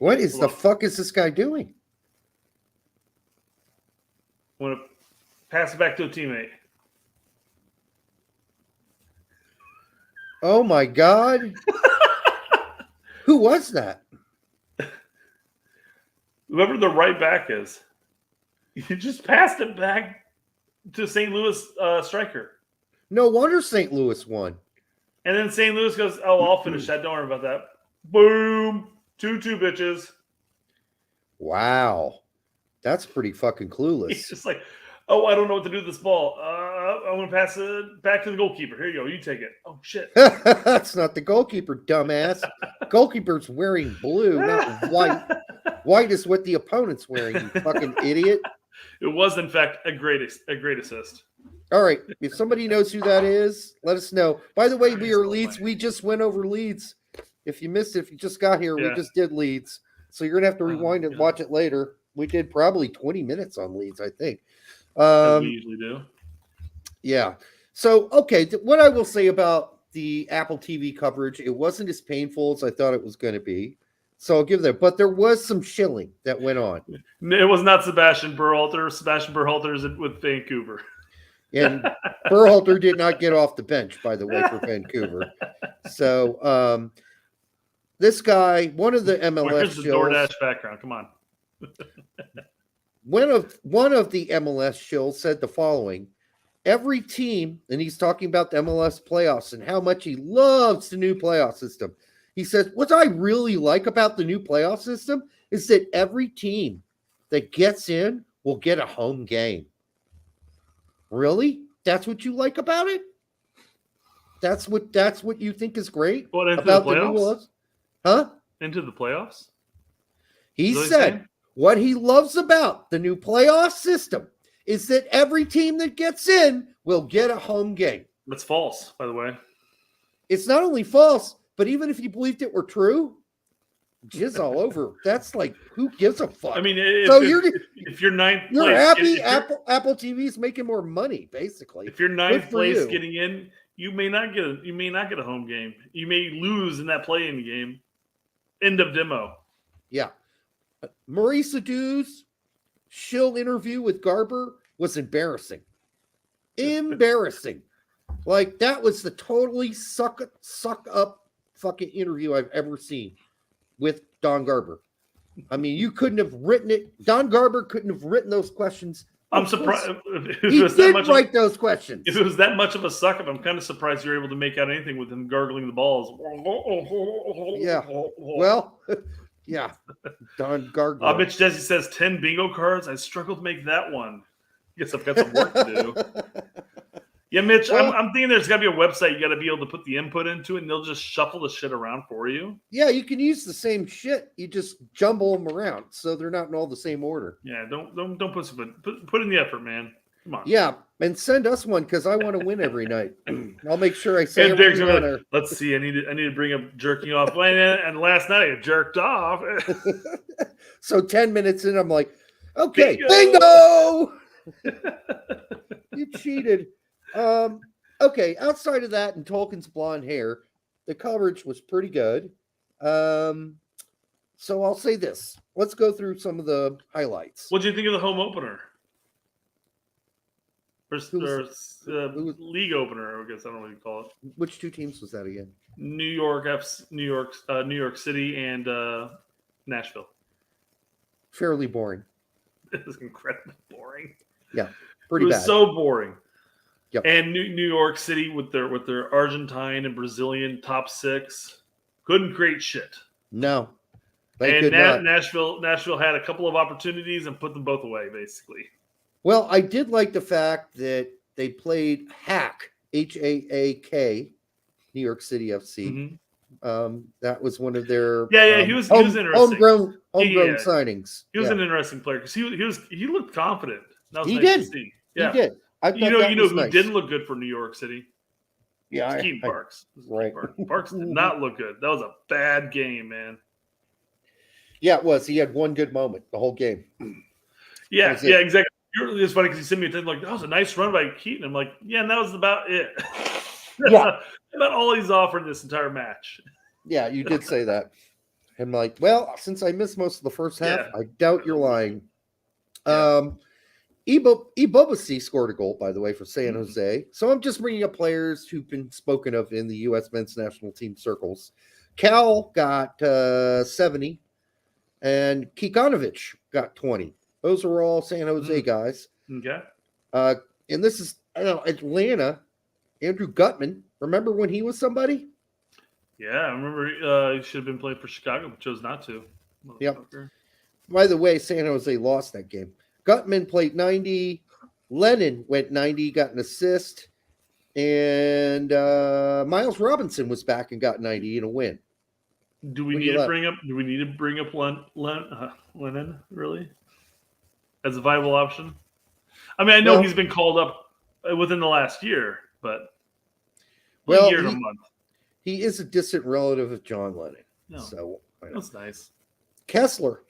What is the fuck is this guy doing? I'm going to pass it back to a teammate. Oh, my God. Who was that? Whoever the right back is. You just passed it back to St. Louis striker. No wonder St. Louis won. And then St. Louis goes, oh, I'll finish that. Don't worry about that. Boom. 2-2, bitches. Wow. That's pretty fucking clueless. He's just like, Oh, I don't know what to do with this ball. I'm going to pass it back to the goalkeeper. Here you go. You take it. Oh, shit. That's not the goalkeeper, dumbass. Goalkeeper's wearing blue, not white. White is what the opponent's wearing, you fucking idiot. It was, in fact, a great assist. All right. If somebody knows who that is, let us know. By the way, we are Leeds. We just went over Leeds. If you missed it, if you just got here, we just did Leeds. So you're going to have to rewind and watch it later. We did probably 20 minutes on Leeds, I think. As we usually do. Yeah. So, okay. What I will say about the Apple TV coverage, it wasn't as painful as I thought it was going to be. So I'll give that. But there was some shilling that went on. It was not Sebastian Berhalter. Sebastian Berhalter is with Vancouver. And Berhalter did not get off the bench, by the way, for Vancouver. So this guy, one of the MLS Here's the DoorDash background. Come on. One of the MLS shills said the following: every team, and he's talking about the MLS playoffs and how much he loves the new playoff system. He says, what I really like about the new playoff system is that every team that gets in will get a home game. Really? That's what you like about it? That's what you think is great about the new playoffs? Huh? Into the playoffs? He said what he loves about the new playoff system is that every team that gets in will get a home game. That's false, by the way. It's not only false, but even if you believed it were true, jizz all over. That's like, who gives a fuck? I mean, if you're ninth place, you're happy. Apple TV is making more money, basically. If you're ninth place getting in, you may not get a home game. You may lose in that play-in game. End of demo. Yeah. Maurice Adu's shill interview with Garber was embarrassing. Embarrassing. Like, that was the totally suck up fucking interview I've ever seen with Don Garber. I mean, you couldn't have written it. Don Garber couldn't have written those questions. I'm surprised. He did write those questions. If it was that much of a suck up, I'm kind of surprised you're able to make out anything with him gargling the balls. Yeah. Well, yeah. Don Garber. Mitch Desi says 10 bingo cards. I struggle to make that one. Guess I've got some work to do. Yeah, Mitch, well, I'm thinking there's got to be a website you got to be able to put the input into, and they'll just shuffle the shit around for you. Yeah, you can use the same shit. You just jumble them around so they're not in all the same order. Yeah, don't put in the effort, man. Come on. Yeah, and send us one because I want to win every night. I'll make sure I say Derek's like, let's see. I need to bring up jerking off. And last night I jerked off. So 10 minutes in, I'm like, okay, bingo! You cheated. Okay, outside of that and Tolkien's blonde hair, the coverage was pretty good. So I'll say this. Let's go through some of the highlights. What do you think of the home opener? Or league opener, I guess I don't know what you call it. Which two teams was that again? New York City and Nashville. Fairly boring. It was incredibly boring. Yeah, pretty bad. It was so boring. Yep. And New York City with their Argentine and Brazilian top six couldn't create shit. No. And Nashville had a couple of opportunities and put them both away, basically. Well, I did like the fact that they played Hack, Haak, New York City FC. Mm-hmm. That was one of their he was interesting. homegrown signings. He was an interesting player because he looked confident. That was he nice did. to see. Yeah. He did. You know who didn't look good for New York City? Yeah, Keaton Parks. Right. Parks did not look good. That was a bad game, man. Yeah, it was. He had one good moment the whole game. Yeah, exactly. It's funny because he sent me a thing like, that was a nice run by Keaton. I'm like, yeah, and that was about it. Yeah. About all he's offered this entire match. Yeah, you did say that. I'm like, well, since I missed most of the first half, I doubt you're lying. Ibobasi scored a goal, by the way, for San Jose. So I'm just bringing up players who've been spoken of in the U.S. men's national team circles. Cal got 70, and Kikanovic got 20. Those are all San Jose guys. Okay. And this is Atlanta. Andrew Gutman. Remember when he was somebody? Yeah, I remember he should have been playing for Chicago, but chose not to. Yep. By the way, San Jose lost that game. Gutman played 90. Lennon went 90, got an assist. And Miles Robinson was back and got 90 in a win. Do we need to bring up Lennon really as a viable option? I mean, I know he's been called up within the last year, but a year and a month. He is a distant relative of John Lennon. No, so that's nice. Kessler.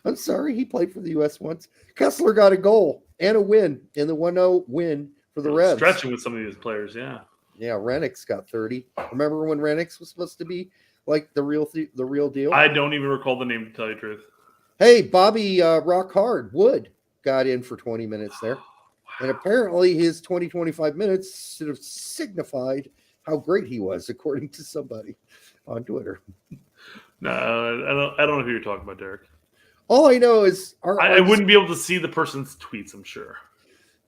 I'm sorry, he played for the U.S. once. Kessler got a goal and a win in the 1-0 win for the Reds. Stretching with some of these players, yeah. Yeah, Rennick's got 30. Remember when Rennick's was supposed to be like the real deal? I don't even recall the name, to tell you the truth. Hey, Bobby Rock Hard Wood got in for 20 minutes there. And apparently his 25 minutes should have signified how great he was, according to somebody on Twitter. No, I don't know who you're talking about, Derek. All I know is I wouldn't be able to see the person's tweets, I'm sure.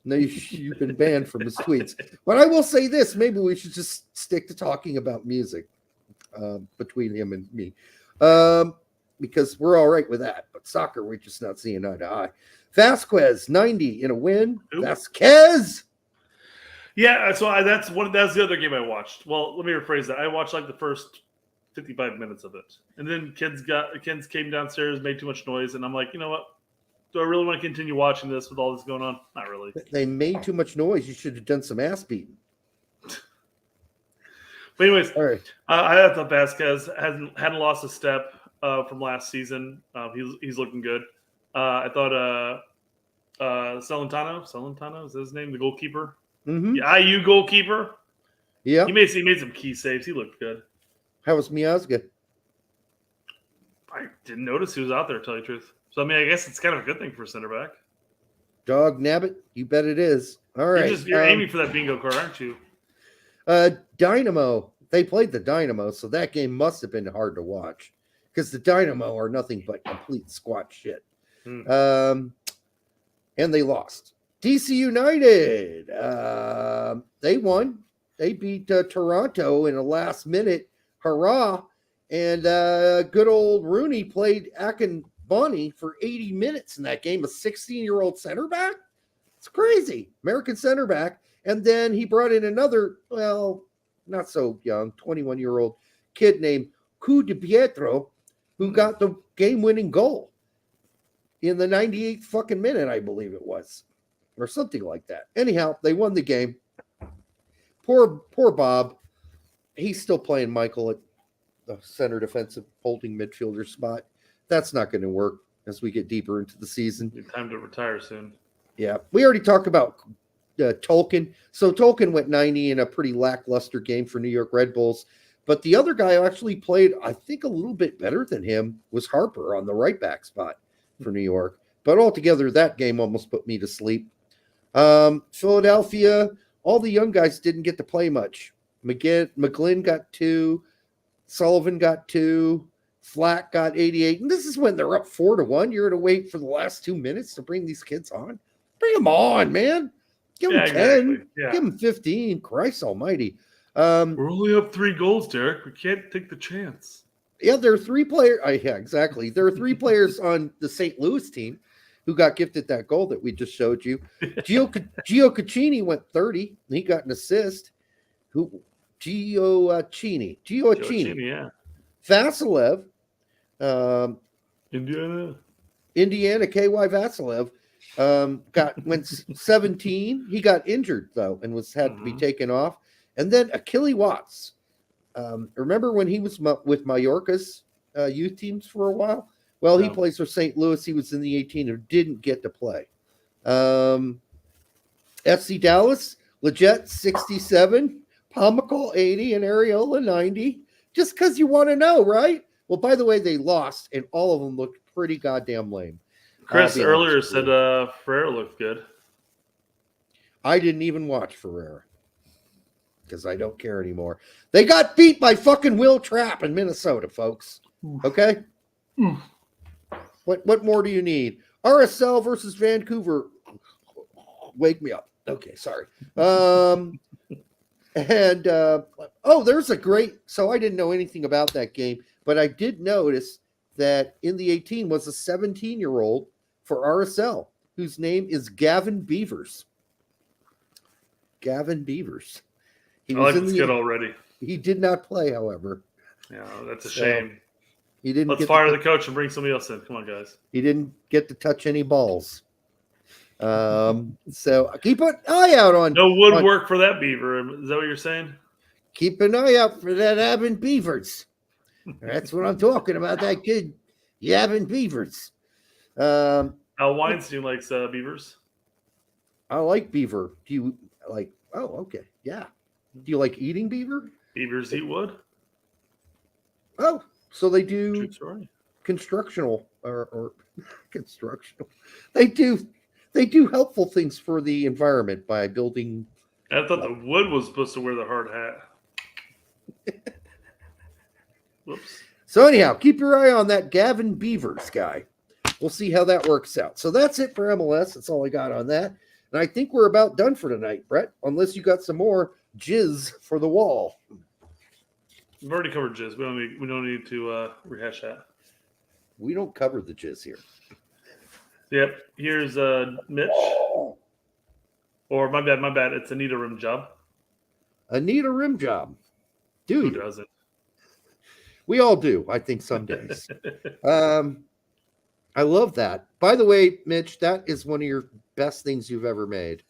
No, you've been banned from his tweets. But I will say this, maybe we should just stick to talking about music between him and me. Because we're all right with that. But soccer, we're just not seeing eye to eye. Vasquez, 90 in a win. Ooh. Vasquez! Yeah, so that's the other game I watched. Well, let me rephrase that. I watched like the first 55 minutes of it. And then kids came downstairs, made too much noise, and I'm like, you know what? Do I really want to continue watching this with all this going on? Not really. They made too much noise. You should have done some ass beating. But anyways, all right. I thought Vasquez hadn't lost a step from last season. He's looking good. I thought Celentano is his name, the goalkeeper. Mm-hmm. The IU goalkeeper. Yeah. He made some key saves. He looked good. How was Miazga? I didn't notice he was out there, to tell you the truth. So, I mean, I guess it's kind of a good thing for a center back. Dog nabbit? You bet it is. All right. You're aiming for that bingo card, aren't you? Dynamo. They played the Dynamo, so that game must have been hard to watch because the Dynamo are nothing but complete squat shit. And they lost. DC United. They won. They beat Toronto in a last-minute hurrah. And good old Rooney played Akinboni for 80 minutes in that game, a 16-year-old center back. It's crazy. American center back. And then he brought in another, well, not so young, 21-year-old kid named Cu Di Pietro, who got the game-winning goal in the 98th fucking minute, I believe it was, or something like that. Anyhow, they won the game. Poor Bob. He's still playing Michael at the center defensive holding midfielder spot. That's not going to work as we get deeper into the season. Time to retire soon. Yeah. We already talked about Tolkien. So Tolkien went 90 in a pretty lackluster game for New York Red Bulls. But the other guy who actually played, I think, a little bit better than him was Harper on the right back spot for New York. But altogether, that game almost put me to sleep. Philadelphia, all the young guys didn't get to play much. McGlynn got 2. Sullivan got 2. Flack got 88. And this is when they're up 4-1. You're going to wait for the last 2 minutes to bring these kids on? Bring them on, man. Give them 10. Exactly. Yeah. Give them 15. Christ almighty. We're only up 3 goals, Derek. We can't take the chance. Yeah, there are 3 players. Yeah, exactly. There are 3 players on the St. Louis team who got gifted that goal that we just showed you. Gio Caccini went 30. He got an assist. Gio Cini, yeah. Vasilev, Indiana, KY Vasilev, went 17. He got injured though and had to be taken off. And then Achille Watts. Remember when he was with Mallorca's youth teams for a while? Well, he plays for St. Louis. He was in the 18 who didn't get to play. FC Dallas, Leggett 67. Pomykal 80 and Areola 90, just because you want to know, right? Well, by the way, they lost, and all of them looked pretty goddamn lame. Chris earlier said Ferreira looked good. I didn't even watch Ferreira because I don't care anymore. They got beat by fucking Will Trapp in Minnesota, folks. Okay? What more do you need? RSL versus Vancouver. Wake me up. Okay, sorry. And, there's a great, so I didn't know anything about that game, but I did notice that in the 18 was a 17-year-old for RSL, whose name is Gavin Beavers. Gavin Beavers. He I like this kid already. He did not play, however. Yeah, that's a shame. He didn't. Let's fire the coach and bring somebody else in. Come on, guys. He didn't get to touch any balls. So keep an eye out on. No wood work for that Beaver. Is that what you're saying? Keep an eye out for that Gavin Beavers. That's what I'm talking about. That kid, Gavin Beavers. Al Weinstein likes beavers. I like beaver. Do you like? Oh, okay, yeah. Do you like eating beaver? Beavers eat wood. Oh, so they do True story. constructional or constructional. They do helpful things for the environment by building. I thought the wood was supposed to wear the hard hat. Whoops. So anyhow, keep your eye on that Gavin Beavers guy. We'll see how that works out. So that's it for MLS. That's all I got on that. And I think we're about done for tonight, Brett, unless you got some more jizz for the wall. We've already covered jizz. We don't need to rehash that. We don't cover the jizz here. Yep. Here's Mitch. Or my bad. It's Anita Rimjob. Anita Rimjob. Who Dude, doesn't? we all do, I think, some days. I love that. By the way, Mitch, that is one of your best things you've ever made.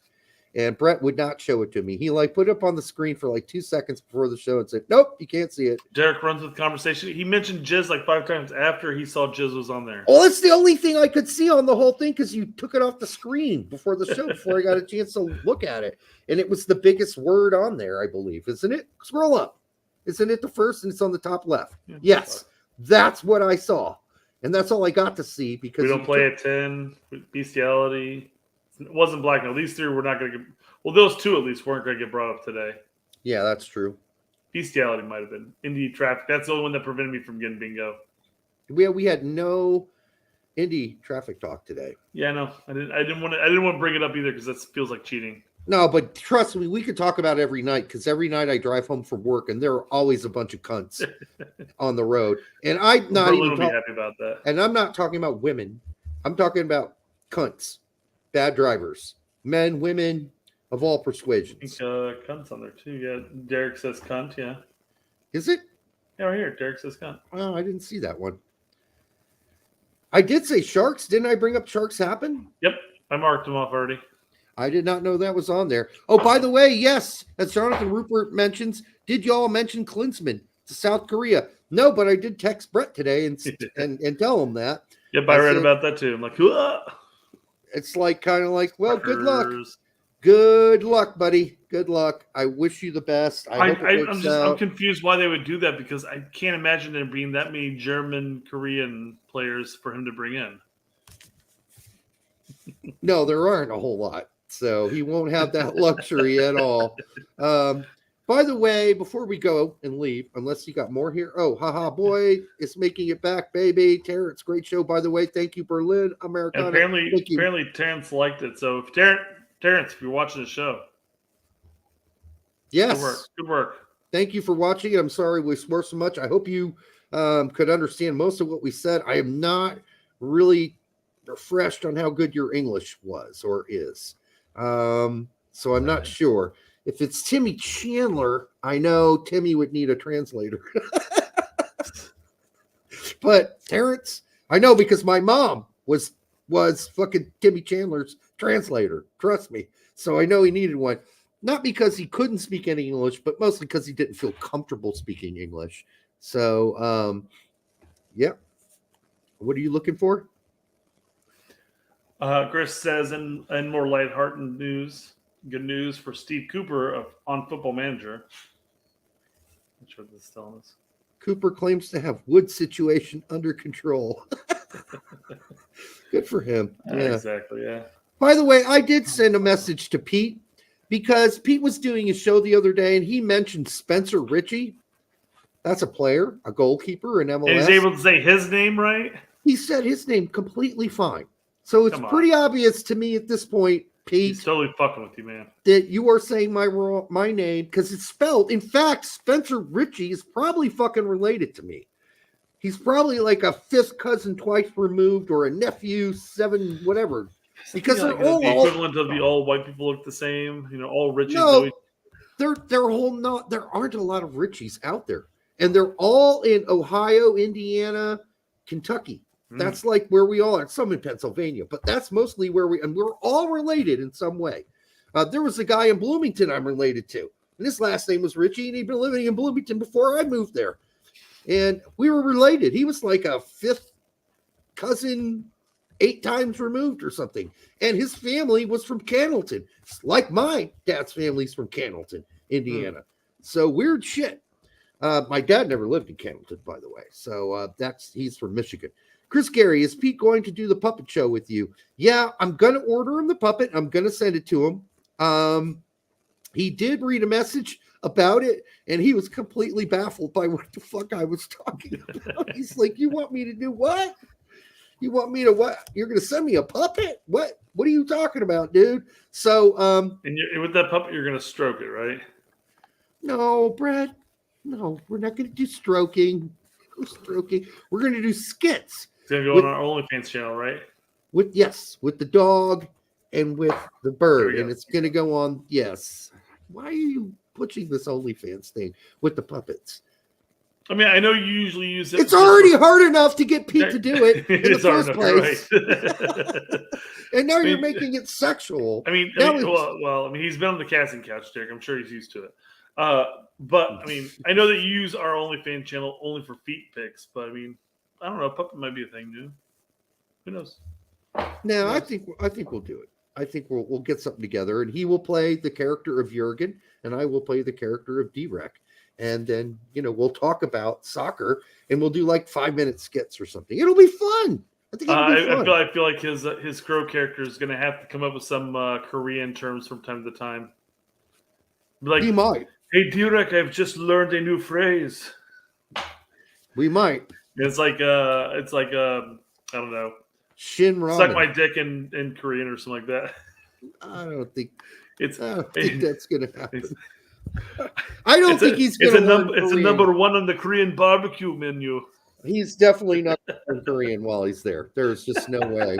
And Brett would not show it to me. He put it up on the screen for 2 seconds before the show and said, nope, you can't see it. Derek runs with the conversation. He mentioned jizz 5 times after he saw jizz was on there. Well, it's the only thing I could see on the whole thing because you took it off the screen before the show, before I got a chance to look at it. And it was the biggest word on there, I believe. Isn't it? Scroll up. Isn't it the first? And it's on the top left. Yeah, Yes, that's what I saw. And that's all I got to see because we don't play at 10. Bestiality. It wasn't black. No, these 3 were not going to get. Well, those 2 at least weren't going to get brought up today. Yeah, that's true. Bestiality might have been. Indie traffic. That's the only one that prevented me from getting bingo. We had no indie traffic talk today. Yeah, no, I didn't want to bring it up either because that feels like cheating. No, but trust me, we could talk about it every night because every night I drive home from work and there are always a bunch of cunts on the road. And I'm not Berlin even will be happy about that. And I'm not talking about women. I'm talking about cunts, bad drivers, men, women of all I persuasions. think cunt's on there too. Yeah, Derek says cunt. Yeah, Is it? yeah, right here. Derek says cunt. Oh, I didn't see that one. I did say sharks. Didn't I bring up sharks happen? Yep, I marked them off already. I did not know that was on there. Oh, by the way, yes, as Jonathan Rupert mentions, did y'all mention Klinsmann to South Korea? No, but I did text Brett today and tell him that. Yep, I read about that too. I'm like, "Whoa." It's kind of like, well, good luck. Good luck, buddy. Good luck. I wish you the best. I'm confused why they would do that because I can't imagine there being that many German, Korean players for him to bring in. No, there aren't a whole lot. So he won't have that luxury at all. By the way, before we go and leave, unless you got more here. Oh, haha, boy, it's making it back, baby. Terrence, great show, by the way. Thank you, Berlin, Americana. Apparently Terrence liked it. So if Terrence, if you're watching the show. Yes. Good work. Thank you for watching. I'm sorry we swore so much. I hope you could understand most of what we said. I am not really refreshed on how good your English was or is. So I'm not sure. If it's Timmy Chandler, I know Timmy would need a translator. But Terrence, I know because my mom was fucking Timmy Chandler's translator. Trust me. So I know he needed one. Not because he couldn't speak any English, but mostly because he didn't feel comfortable speaking English. So, yeah. What are you looking for? Chris says, in more lighthearted news, good news for Steve Cooper on Football Manager. I'm sure this is telling us. Cooper claims to have wood situation under control. Good for him. Yeah. Exactly, yeah. By the way, I did send a message to Pete because Pete was doing his show the other day and he mentioned Spencer Ritchie. That's a player, a goalkeeper in MLS. And he's able to say his name right? He said his name completely fine. So it's pretty obvious to me at this point, Pete. He's totally fucking with you, man. That you are saying my name because it's spelled. In fact, Spencer Ritchie is probably fucking related to me. He's probably like a fifth cousin twice removed or a nephew, 7, whatever. Because Like they're all the equivalent of the all white people look the same. All Richies. no, they're all not. There aren't a lot of Richies out there, and they're all in Ohio, Indiana, Kentucky. That's like where we all are. Some in Pennsylvania, but that's mostly where we're all related in some way. There was a guy in Bloomington I'm related to, and his last name was Richie, and he'd been living in Bloomington before I moved there. And we were related. He was like a fifth cousin, 8 times removed or something. And his family was from Cannelton. Like my dad's family's from Cannelton, Indiana. So weird shit. My dad never lived in Cannelton, by the way. So he's from Michigan. Chris Gary, is Pete going to do the puppet show with you? Yeah, I'm going to order him the puppet. I'm going to send it to him. He did read a message about it, and he was completely baffled by what the fuck I was talking about. He's like, you want me to do what? You want me to what? You're going to send me a puppet? What are you talking about, dude? So, and with that puppet, you're going to stroke it, right? No, Brad. No, we're not going to do stroking. We're going to do skits. It's going to go on our OnlyFans channel, right? With the dog and with the bird, and it's going to go on. Yes. Why are you pushing this OnlyFans thing with the puppets? I mean, I know you usually use it. It's already hard enough to get Pete to do it in the first place. Right. And now you're making it sexual. I mean, he's been on the casting couch, Derek. I'm sure he's used to it. But I mean, I know that you use our OnlyFans channel only for feet pics, but I mean, I don't know. Puppet might be a thing, dude. Who knows? No, I think we'll do it. I think we'll get something together, and he will play the character of Jurgen, and I will play the character of D-Rec. And then, we'll talk about soccer, and we'll do like 5-minute skits or something. It'll be fun. I think it'll be fun. I feel like his Crow character is going to have to come up with some Korean terms from time to time. Like, he might. Hey, D-Rec, I've just learned a new phrase. We might. It's like I don't know. Shin ramen. Suck my dick in Korean or something like that. I don't think that's going to happen. I don't think he's going to. It's a number 1 on the Korean barbecue menu. He's definitely not Korean while he's there. There's just no way.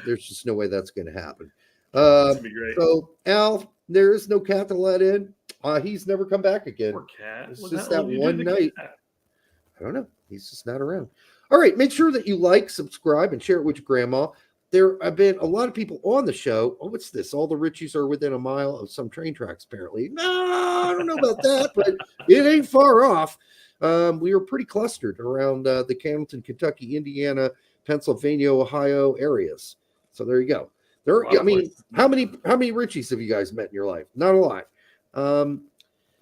There's just no way that's going to happen. That's gonna be great. So Al, there is no cat to let in. He's never come back again. Poor cat. It's just that one night. I don't know. He's just not around. All right. Make sure that you like, subscribe, and share it with your grandma. There have been a lot of people on the show. Oh, what's this? All the Richies are within a mile of some train tracks, apparently. No, I don't know about that, but it ain't far off. We were pretty clustered around the Cannelton, Kentucky, Indiana, Pennsylvania, Ohio areas. So there you go. How many Richies have you guys met in your life? Not a lot.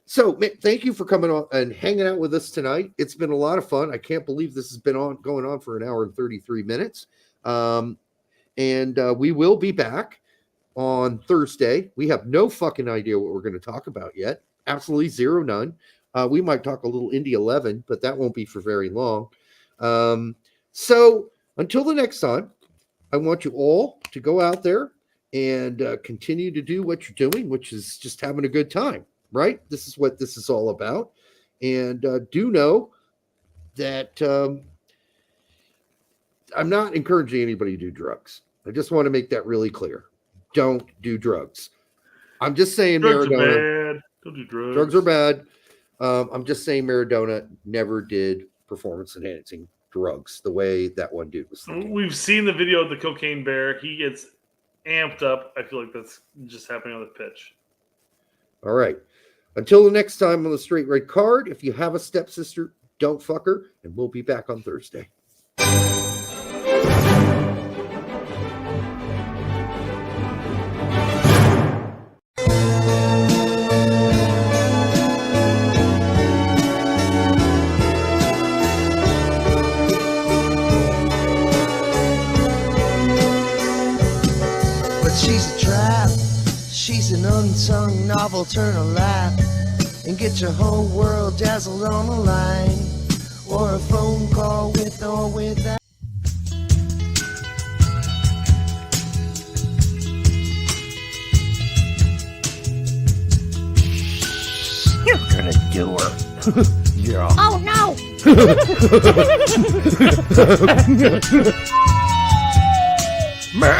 So thank you for coming on and hanging out with us tonight. It's been a lot of fun. I can't believe this has been going on for 1 hour and 33 minutes. And we will be back on Thursday. We have no fucking idea what we're going to talk about yet. Absolutely zero, none. We might talk a little Indy 11, but that won't be for very long. So until the next time, I want you all to go out there and continue to do what you're doing, which is just having a good time, right? This is what this is all about. And do know that I'm not encouraging anybody to do drugs. I just want to make that really clear. Don't do drugs. I'm just saying drugs Maradona. Are bad. Don't do drugs. Drugs are bad. I'm just saying Maradona never did performance-enhancing drugs the way that one dude was thinking. We've seen the video of the cocaine bear. He gets amped up. I feel like that's just happening on the pitch. All right. Until the next time on the Straight Red Card, if you have a stepsister, don't fuck her, and we'll be back on Thursday. She's an unsung novel, turn a lap and get your whole world dazzled on a line or a phone call with or without. You're gonna do her. Yeah. Oh no! Man,